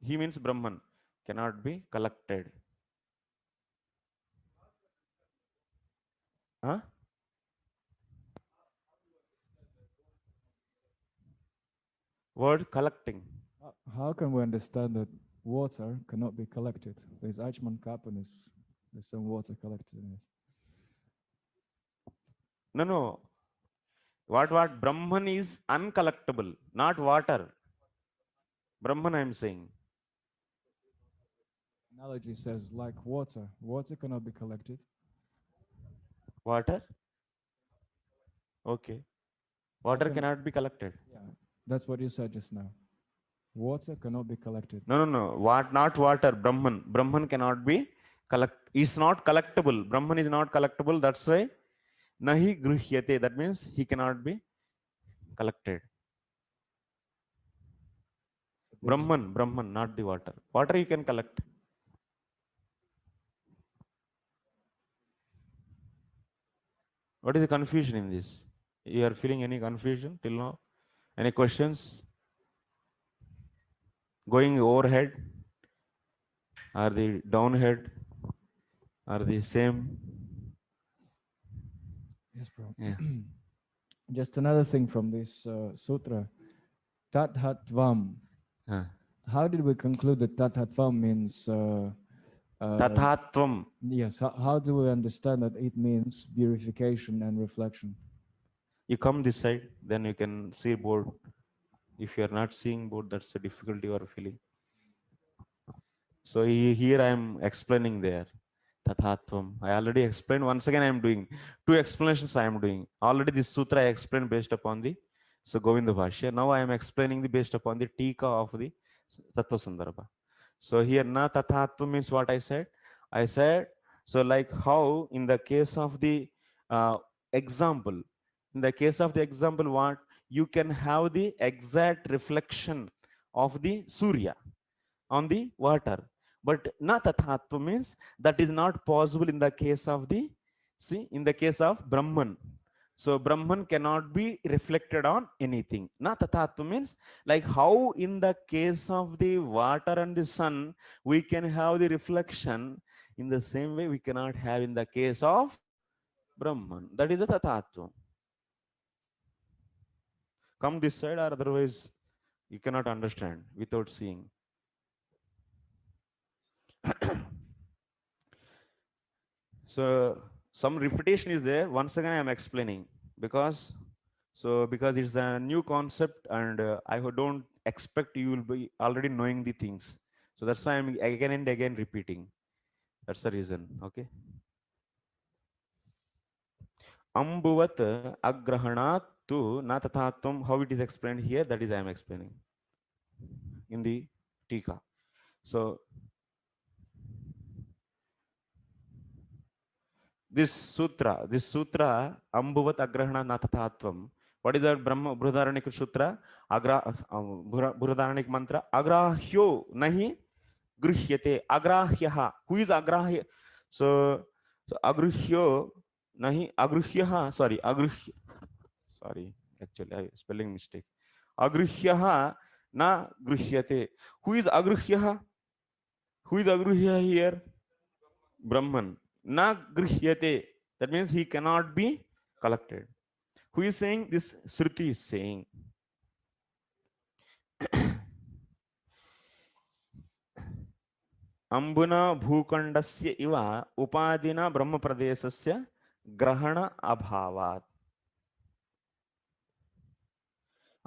he means Brahman, cannot be collected. Huh? Word collecting. How can we understand that water cannot be collected? There's Eichmann cup and there's some water collected in it. No, no. What? Brahman is uncollectible, not water. Brahman, I am saying. Analogy says like water. Water cannot be collected. Water? Okay. Water can- cannot be collected. Yeah, that's what you said just now. Water cannot be collected. No, no, no. What? Not water. Brahman. Brahman cannot be collect. It's not collectible. Brahman is not collectible. That's why nahi gruhyate. That means he cannot be collected. Brahman, not the water. Water you can collect. What is the confusion in this? You are feeling any confusion till now? Any questions? Going overhead? Are the downhead? Are the same? Yes, bro. Yeah. Just another thing from this sutra. Tathatvam. Huh. How did we conclude that tathatvam means? Tathatvam. Yes. How do we understand that it means purification and reflection? You come this side, then you can see board. If you are not seeing board, that's the difficulty you are feeling. So here I am explaining there. Tathatvam. I already explained. Once again, I am doing 2 explanations. I am doing already this sutra I explained based upon the Govinda Bhashya. Now I am explaining the based upon the Tika of the Tattva Sandarbha. So here na tathatvam means what I said. I said so like how in the case of the example. In the case of the example, what you can have the exact reflection of the Surya on the water, but na tathatva means that is not possible in the case of the in the case of Brahman. So Brahman cannot be reflected on anything. Na tathatva means like how in the case of the water and the sun we can have the reflection, in the same way we cannot have in the case of Brahman. That is a tathatva. Come this side, or otherwise you cannot understand without seeing. So some repetition is there. Once again, I am explaining because it's a new concept, and I don't expect you will be already knowing the things. So that's why I'm again and again repeating. That's the reason. Okay. Ambuvat agrahanat tu na tathatvam. How it is explained here, that is I am explaining in the Tika. So this sutra, Ambuvat Agrahana Natathatvam. What is that Brahma Bruhadaranik Sutra? Bruhadaranik mantra. Agrahyo nahi gruhyate. Agrahyaha. Who is agrahya? So agruhyo nahi agruhyaha. Sorry, Sorry, actually, I spelling mistake. Agruhyaha na gruhyate. Who is agruhyaha? Who is agruhya here? Brahman. Na grihyate. That means he cannot be collected. Who is saying this? Shruti is saying. Ambuna bhukandasya iva upadina brahma pradesasya grahana abhavat.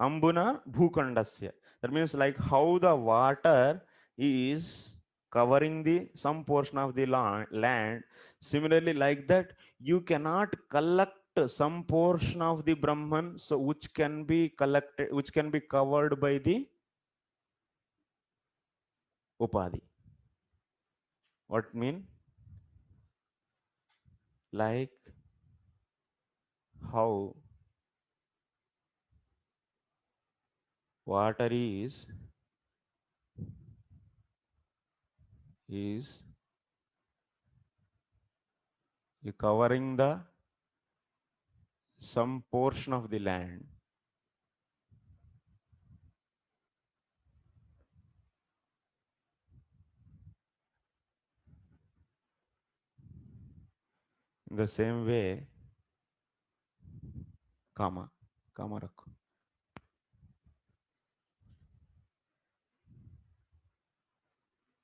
Ambuna bhukandasya. That means like how the water is covering the some portion of the land. Similarly, like that, you cannot collect some portion of the Brahman, so which can be collected, which can be covered by the Upadhi. What mean? Like how water is covering the some portion of the land. In the same way, comma रखो.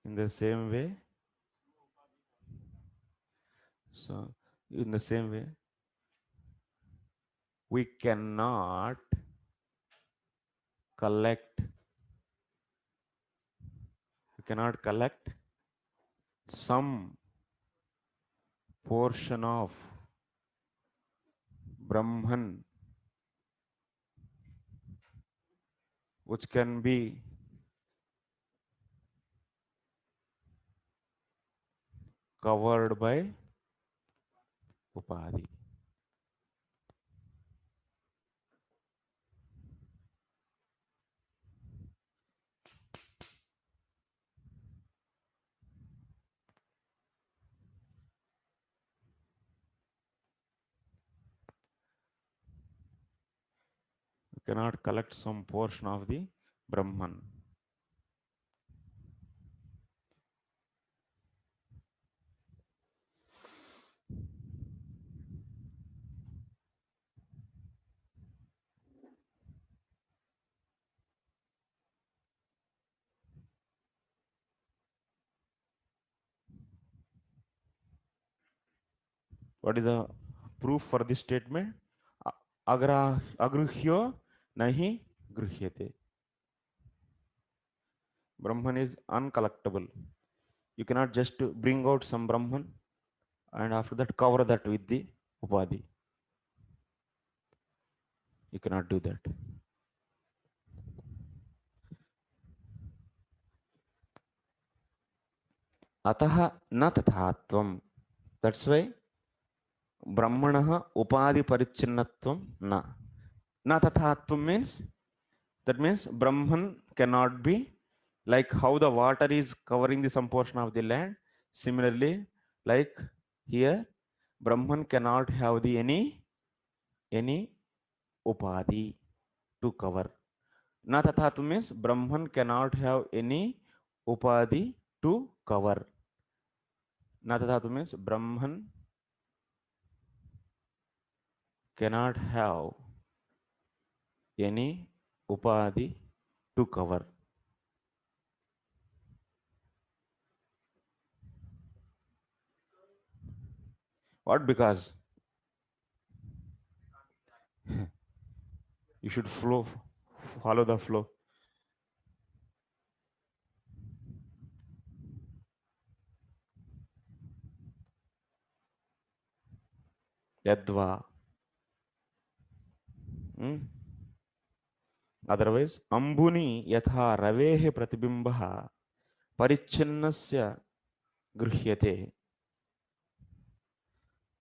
In the same way, so in the same way, we cannot collect some portion of Brahman which can be covered by Upadhi. You cannot collect some portion of the Brahman. What is the proof for this statement? Agruhyo nahi gruhyate. Brahman is uncollectible. You cannot just bring out some Brahman and after that cover that with the Upadhi. You cannot do that. Ataha na tathatvam. That's why Brahmanaha Upadhi Parichinnatvam na. Na tathatvam means, that means Brahman cannot be like how the water is covering the some portion of the land. Similarly, like here, Brahman cannot have the any Upadhi to cover. Na tathatvam means Brahman cannot have any Upadhi to cover. Na tathatvam means Brahman cannot have any Upadhi to cover. What? Because you should follow the flow. Yadva. Otherwise, Ambuni yatha ravehe pratibimbaha parichinnasya gruhyate.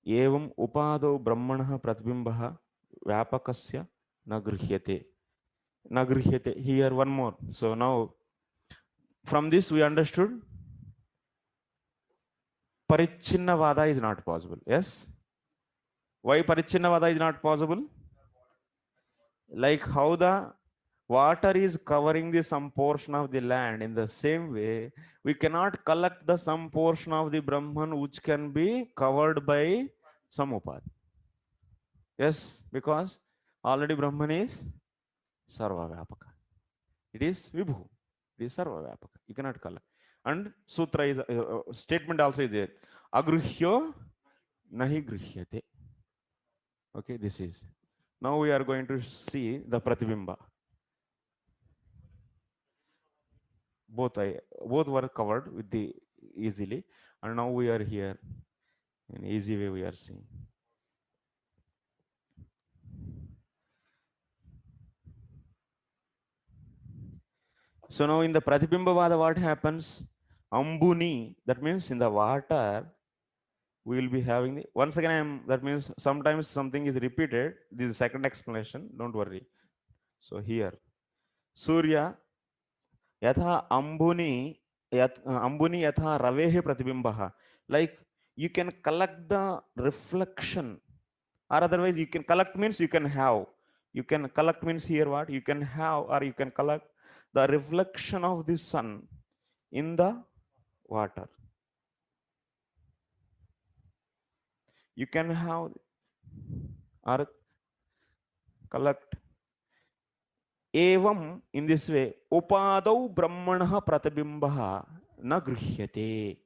Evam upado brahmanah pratibimbaha vyapakasya na gruhyate. Na gruhyate. Here one more. So now from this we understood Parichinnavada is not possible. Yes? Why Parichinnavada is not possible? Like how the water is covering the some portion of the land, in the same way, we cannot collect the some portion of the Brahman which can be covered by some Upadhi. Yes, because already Brahman is Sarva Vyapaka. It is Vibhu. It is Sarva Vyapaka. You cannot collect. And Sutra is statement also is there. Agruhyo nahi gruhyate. Okay, this is. Now we are going to see the Pratibimba. Both were covered with the easily, and now we are here in easy way we are seeing. So now in the Pratibimbavada, what happens? Ambuni, that means in the water, we will be having the, once again that means sometimes something is repeated. This is second explanation, don't worry. So here, Surya yatha ambuni yatha ravehe pratibimbaha. Like you can collect the reflection, or otherwise you can collect means you can have. You can collect means here what? You can have or you can collect the reflection of the sun in the water. You can have or collect evam in this way. Upadau brahmanah pratibimbaha na grihyate.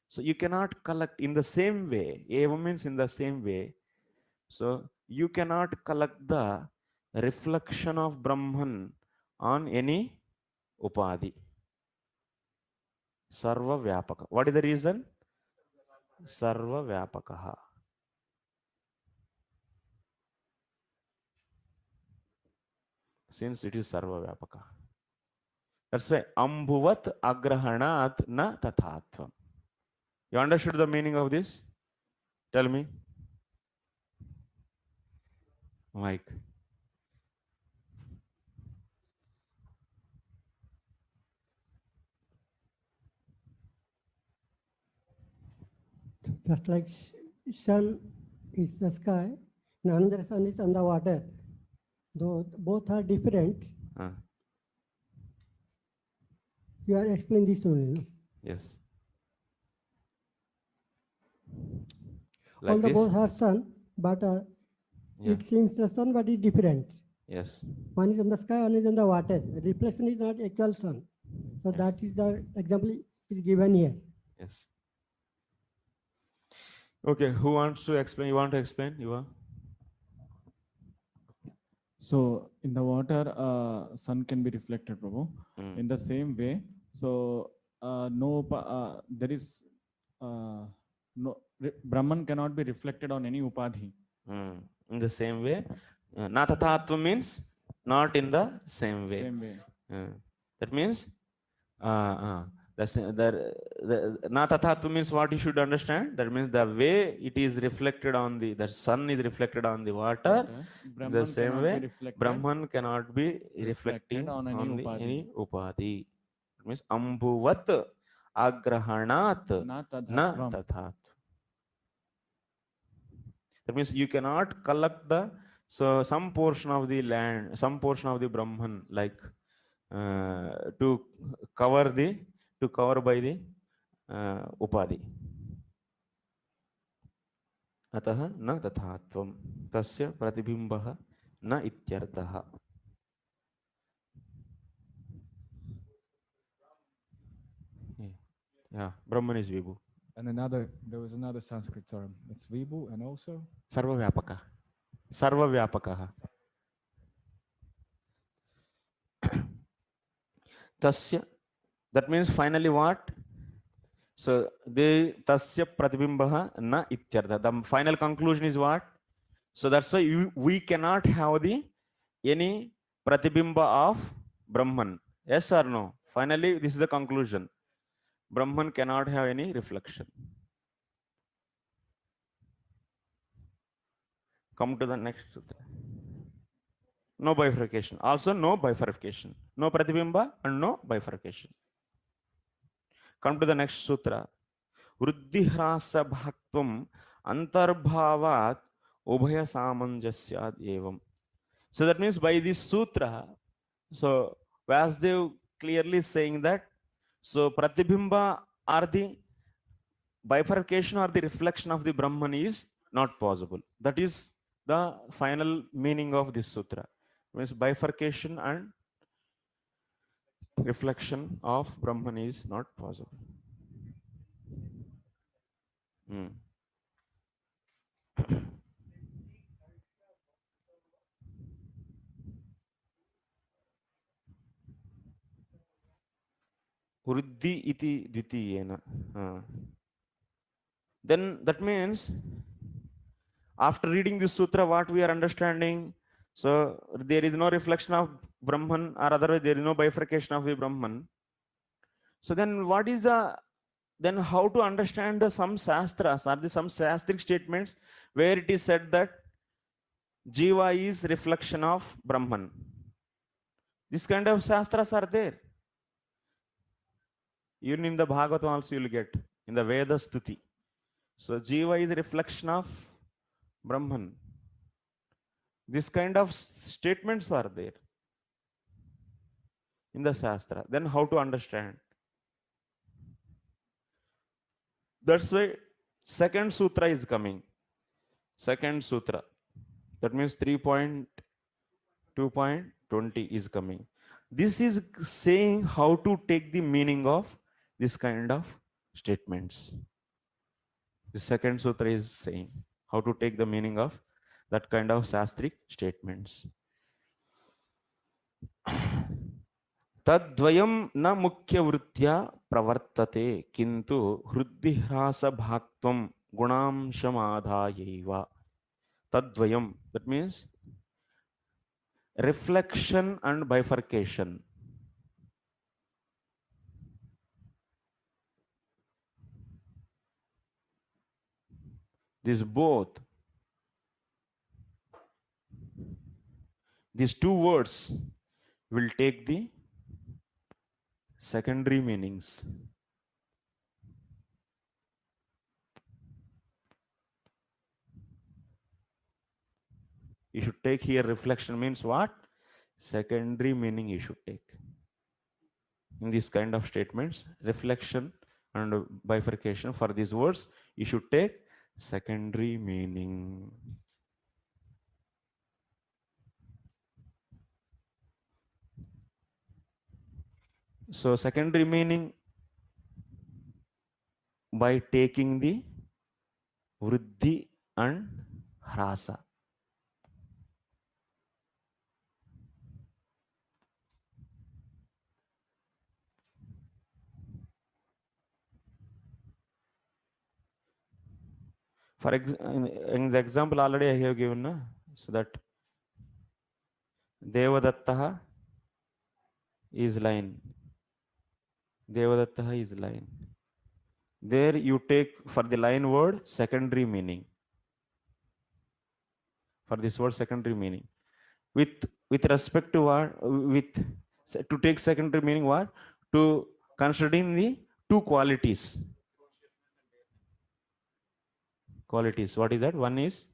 So you cannot collect in the same way. Evam means in the same way. So you cannot collect the reflection of Brahman on any upadhi. Sarva vyapaka. What is the reason? Sarva vyapakaha. Since it is sarva vyapaka. That's why ambhuvat agrahanat na tathatvam. You understood the meaning of this? Tell me. Mike. Just like sun is the sky, and another sun is on the water. Though both are different, you are explaining this only. No? Yes. All Like the this? both are sun, but Yeah. it seems the sun, but it's different. Yes. One is on the sky, one is on the water. The reflection is not actual sun. So Yes. that is the example is given here. Yes. Okay, who wants to explain? You want to explain? You are? So in the water, sun can be reflected, Prabhu. Mm. In the same way, so there is Brahman cannot be reflected on any upadhi. Mm. In the same way, natatatva means not in the same way. Same way. That means natatatva means what you should understand. That means the way it is reflected on the sun is reflected on the water. Brahman same cannot way, be reflected. Brahman cannot be reflecting on any upadhi. any upadhi. It means ambhuvat agrahanat Na na tadhatvam. tathat. That means you cannot collect so some portion of the land, some portion of the Brahman, like to cover by the upadhi. अतः न तथात्वं तस्य प्रतिबिंबः न इत्यर्थः. Yeah, Brahman is Vibhu. And there was another Sanskrit term. It's Vibhu and also Sarva Vyapaka. Sarva Vyapakaha. Tasya. That means finally what? So tasya pratibimbaha na ityartha. The final conclusion is what? So that's why we cannot have any pratibimba of Brahman. Yes or no? Finally, this is the conclusion. Brahman cannot have any reflection. Come to the next sutra. No bifurcation. Also no bifurcation. No pratibimba and no bifurcation. Come to the next sutra. Vruddhihrasa bhaktvam antarbhavat ubhaya samanjasyad evam. So that means by this sutra, so Vasudev clearly saying that, so pratibimba or the bifurcation or the reflection of the Brahman is not possible. That is the final meaning of this sutra. It means bifurcation and reflection of Brahman is not possible. Vruddhi iti dvitiyena. Then that means after reading this sutra, what we are understanding, so there is no reflection of Brahman, or otherwise there is no bifurcation of the Brahman. So then what is then how to understand some shastras or some shastric statements where it is said that Jiva is reflection of Brahman? This kind of shastras are there. Even in the Bhagavatam also you will get, in the Veda Stuti. So Jiva is a reflection of Brahman. This kind of statements are there in the Shastra. Then how to understand? That's why second sutra is coming. second sutra. That means 3.2.20 is coming. This is saying how to take the meaning of this kind of statements. The second sutra is saying how to take the meaning of that kind of shastric statements. तद्वयं न मुख्यवृत्त्या प्रवर्तते किन्तु हृद्दिह्रासभाक्त्वं गुणांशमाधायैव. Tadvayam, that means reflection and bifurcation. These both, these two words will take the secondary meanings. You should take here reflection means what? Secondary meaning you should take. In this kind of statements, reflection and bifurcation, for these words, you should take secondary meaning. So secondary meaning by taking the vriddhi and hrasa. For in the example already I have given, na? So that Devadattaha is line. Devadattaha is line. There you take for the line word secondary meaning. For this word secondary meaning. With respect to what? To take secondary meaning what? To considering the two qualities. Qualities. What is that? One is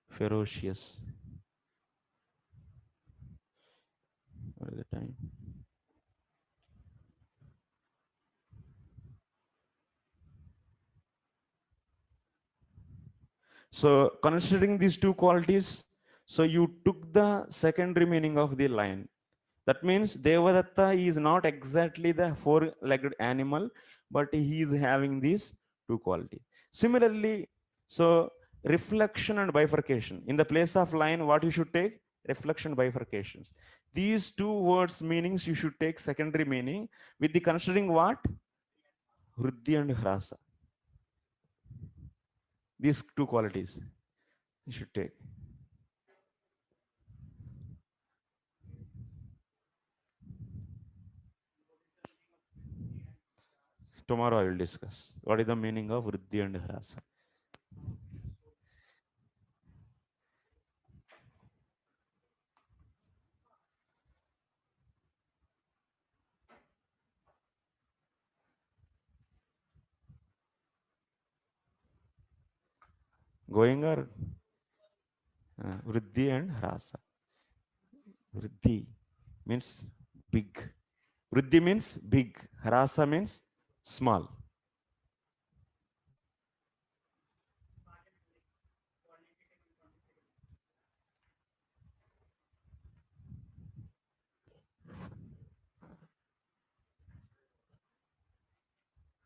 ferocious. What is the time? So considering these two qualities, so you took the secondary meaning of the line. That means Devadatta is not exactly the four-legged animal, but he is having these two qualities. Similarly, so reflection and bifurcation. In the place of line, what you should take? Reflection, bifurcations. These two words meanings you should take secondary meaning with the considering what? Vriddhi and hrasa. These two qualities you should take. Tomorrow I will discuss what is the meaning of vriddhi and hrasa. Going or vriddhi and hrasa. Vriddhi means big. Vriddhi means big. Hrasa means small.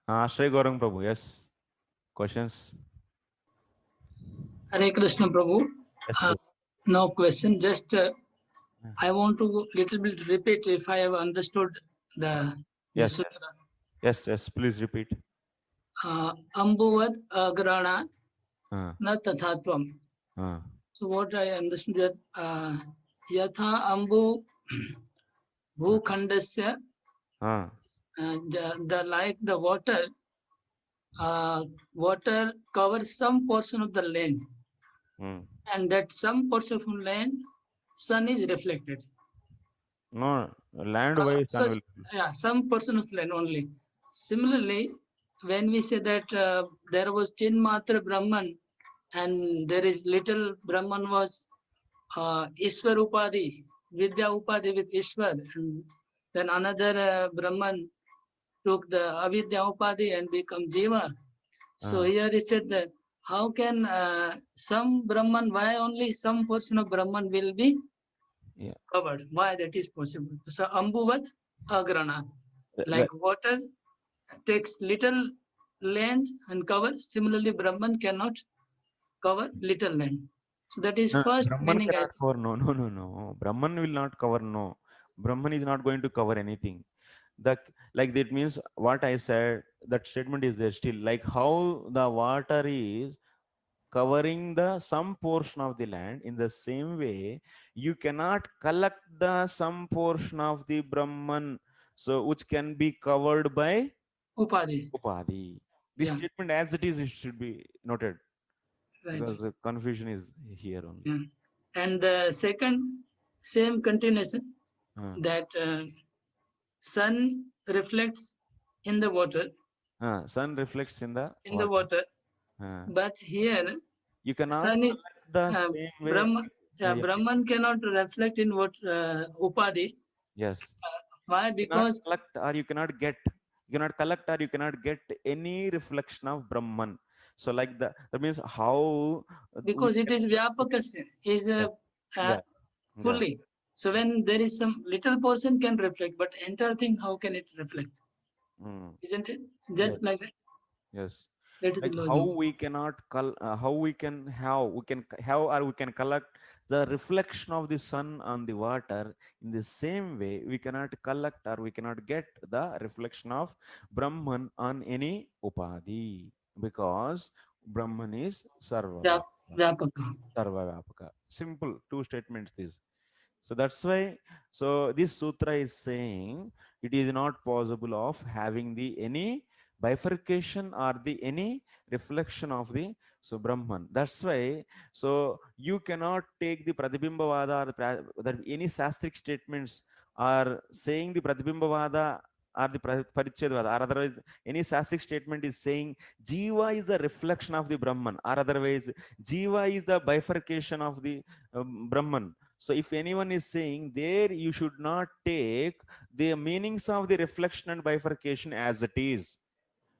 Ashray Gaurang Prabhu, yes. Questions? Hare Krishna Prabhu. Yes, No question. Just I want to little bit repeat if I have understood the yes, sutra. yes, please repeat. Ambuvad agranat Uh, na tathatvam. uh, So what I understood that yatha ambu bhukhandasya uh, the like the water water covers some portion of the land, and that some portion of land sun is reflected. No, land wise. So yeah, some portion of land only. Similarly, when we say that there was Chinmatra Brahman and there is little Brahman was Ishwar Upadhi, Vidya Upadhi with Ishwar, and then another Brahman took the Avidya Upadhi and become Jiva. So here it said that how can some Brahman, why only some portion of Brahman will be Yeah. covered? Why that is possible? So Ambuvat Agrana, Wh- like water takes little land and cover. Similarly, Brahman cannot cover little land. So that is No, first Brahman meaning. I cannot think. cover. No, no, no, no. Brahman will not cover. No, Brahman is not going to cover anything. The like that means what I said. That statement is there still. Like how the water is covering the some portion of the land. In the same way, you cannot collect the some portion of the Brahman, so which can be covered by Upadhi. Upadhi. This Yeah, statement as it is, it should be noted right. because the confusion is here only. Yeah. And the second, same continuation, Uh, that sun reflects in the water, sun reflects in the in the water. water, Uh, but here you cannot sun is collect the same way. Brahman. Yeah, Yeah, Brahman cannot reflect in what Upadhi. yes. Why? You cannot Because collect or you cannot get. You cannot collect or you cannot get any reflection of Brahman. So like that means how we because it can, is Vyapakasya, is yeah, yeah, yeah. fully. So when there is some little portion can reflect, but entire thing, how can it reflect? Mm, Isn't it? yes, That like that. yes. That is the Like how logic. we cannot how we can have or we can collect the reflection of the sun on the water. In the same way, we cannot collect or we cannot get the reflection of Brahman on any upadhi because Brahman is sarva Vyap- Vyapaka. Sarvavapaka. Simple two statements this. So that's why, so this sutra is saying it is not possible of having the any bifurcation or the any reflection of the so Brahman. That's why, so you cannot take the Pratibhimbavada or that any sastric statements are saying the Pratibhimbavada or the Parichedvada or otherwise any sastric statement is saying Jiva is the reflection of the Brahman or otherwise Jiva is the bifurcation of the Brahman. So if anyone is saying there, you should not take the meanings of the reflection and bifurcation as it is,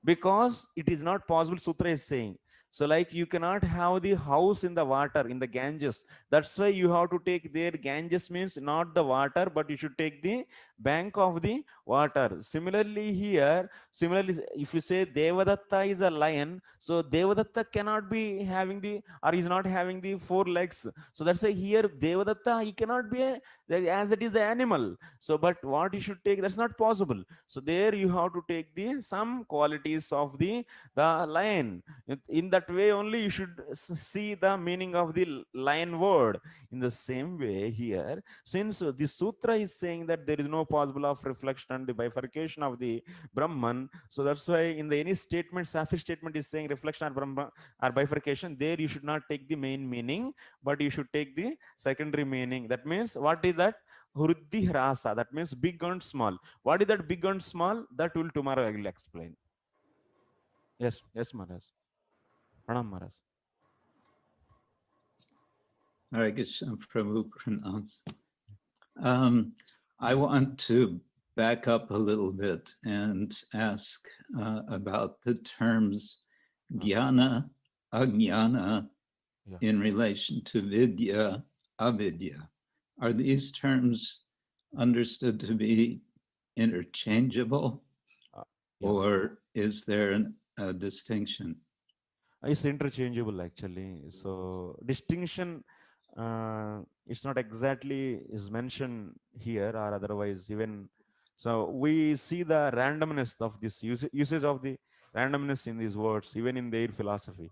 because it is not possible. Sutra is saying. So like you cannot have the house in the water, in the Ganges. That's why you have to take there. Ganges means not the water, but you should take the bank of the water. Similarly here, similarly, if you say Devadatta is a lion, so Devadatta cannot be having the, or is not having the four legs. So that's why here Devadatta, he cannot be as it is the animal. So, but what you should take, that's not possible. So there you have to take the some qualities of the lion. In that way only you should see the meaning of the lion word. In the same way here, since the sutra is saying that there is no possible of reflection and the bifurcation of the Brahman, so that's why in the any statement, Sanskrit statement is saying reflection or Brahman or bifurcation, there you should not take the main meaning, but you should take the secondary meaning. That means what is that? Hruddhi Hrasa. That means big and small. What is that big and small? That will tomorrow I will explain. Yes, yes, Maharaj. Pranam Maharaj. Hare Krishna, Prabhu pronouns. I want to back up a little bit and ask about the terms jnana, ajnana, Yeah. in relation to vidya, avidya. Are these terms understood to be interchangeable, Yeah. or is there a distinction? It's interchangeable actually. So distinction it's not exactly is mentioned here or otherwise even. So we see the randomness of this usage of the randomness in these words even in their philosophy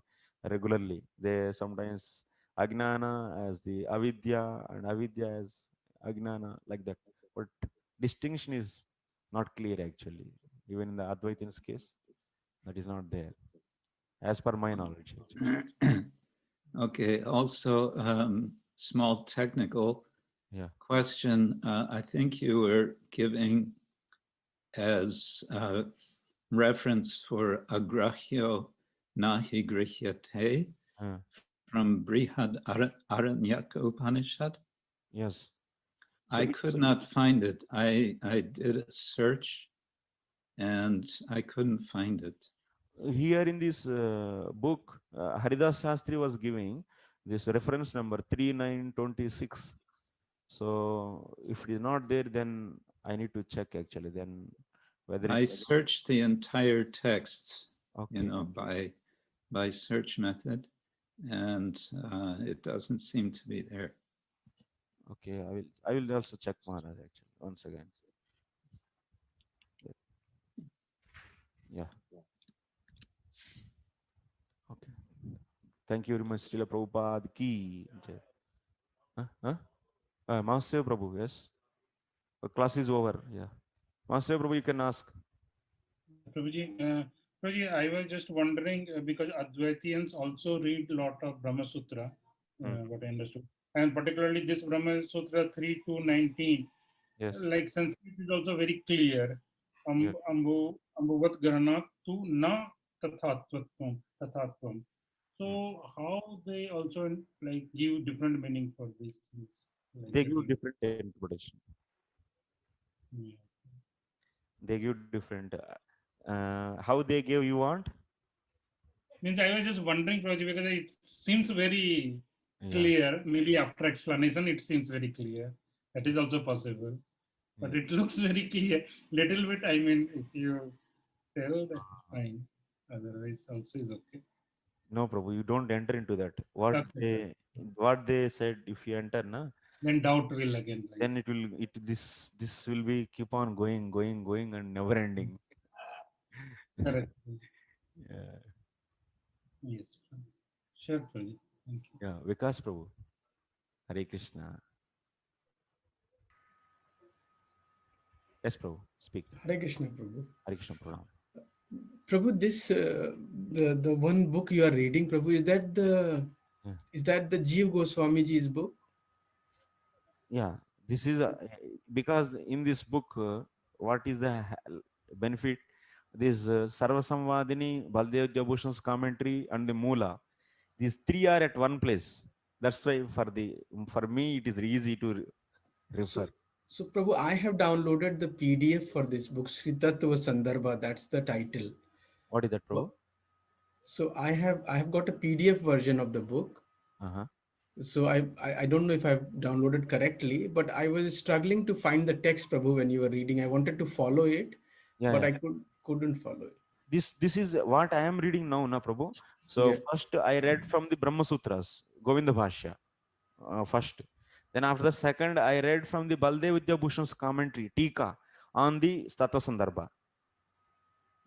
regularly. They sometimes Agnana as the Avidya and Avidya as Agnana like that. But distinction is not clear actually. Even in the Advaitin's case, that is not there as per my knowledge. Actually. Okay, also small technical Yeah. question. I think you were giving as reference for agrahyo nahi grihyate from Brihad Aranyaka Upanishad. Yes. So I could not find it. I did a search and I couldn't find it. here in this book, Haridas Shastri was giving this reference number 3926. So if it is not there, then I need to check actually. Then whether I searched the entire text, okay. you know, by search method, and it doesn't seem to be there. Okay, I will also check Maharaj actually once again. Yeah. Okay. Thank you very much, Srila Prabhupada ki jai. Master Prabhu, yes. The class is over. Yeah. Master Prabhu, you can ask. Prabhuji, Prabhuji, I was just wondering because Advaitiyans also read a lot of Brahma Sutra, what I understood, and particularly this Brahma Sutra 3 to 19. Yes. Like Sanskrit is also very clear. Yeah. Ambuvat Garana tu na tathatvam. So how they also like give different meaning for these things? Like They give different interpretation. Yeah. They give different. How they give you want? Means I was just wondering, Prabhuji, because it seems very clear. Maybe after explanation, it seems very clear. That is also possible. But it looks very clear. Little bit, I mean, if you tell, that is fine. Otherwise, also is okay. No, Prabhu, you don't enter into that. What Okay. they said, if you enter, na, then doubt will again rise. then this will be keep on going and never ending. Correct. Yeah. Yes. Sure, Prabhuji. Thank you. Yeah, Vikas Prabhu. Hare Krishna. Yes, Prabhu, speak. Hare Krishna, Prabhu. Hare Krishna, Pranam. Prabhu, this the one book you are reading, Prabhu, is that the Jeev Goswami ji's book? Yeah, this is because in this book, what is the benefit? This Sarva Samvadini, Baldev Jabhushan's commentary, and the Moola. These three are at one place. That's why for me it is easy to refer. So Prabhu, I have downloaded the PDF for this book, Sri Tattva Sandarbha. That's the title. What is that, Prabhu? So I have got a PDF version of the book. So I don't know if I've downloaded correctly, but I was struggling to find the text, Prabhu, when you were reading. I wanted to follow it, but I couldn't follow it. This is what I am reading now, na Prabhu. So first I read from the Brahma Sutras, Govinda Bhashya, first. Then after the second, I read from the Baldev Vidyabhushan's commentary, Tika, on the Tattva Sandarbha.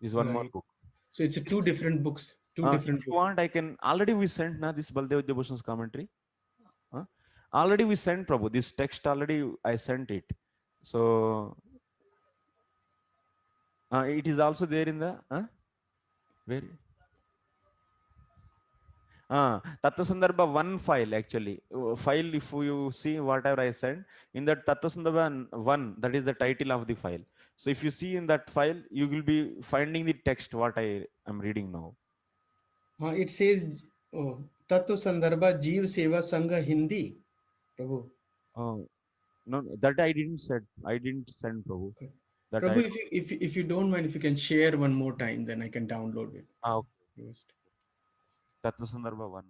This one more book. So it's two different books. If you want, I can. Already we sent na this Baldev Vidyabhushan's commentary. Already we sent, Prabhu. This text already I sent it. So it is also there in the where? Tattva Sandarbha 1 file actually. File, if you see whatever I sent, in that Tattva Sandarbha 1, that is the title of the file. So if you see in that file, you will be finding the text what I am reading now. It says Tattva Sandarbha Jeev Seva Sangha Hindi, Prabhu. No, that I didn't send. Prabhu. Okay. Prabhu, if you don't mind, if you can share one more time, then I can download it. Okay. Tattva Sandarbha 1.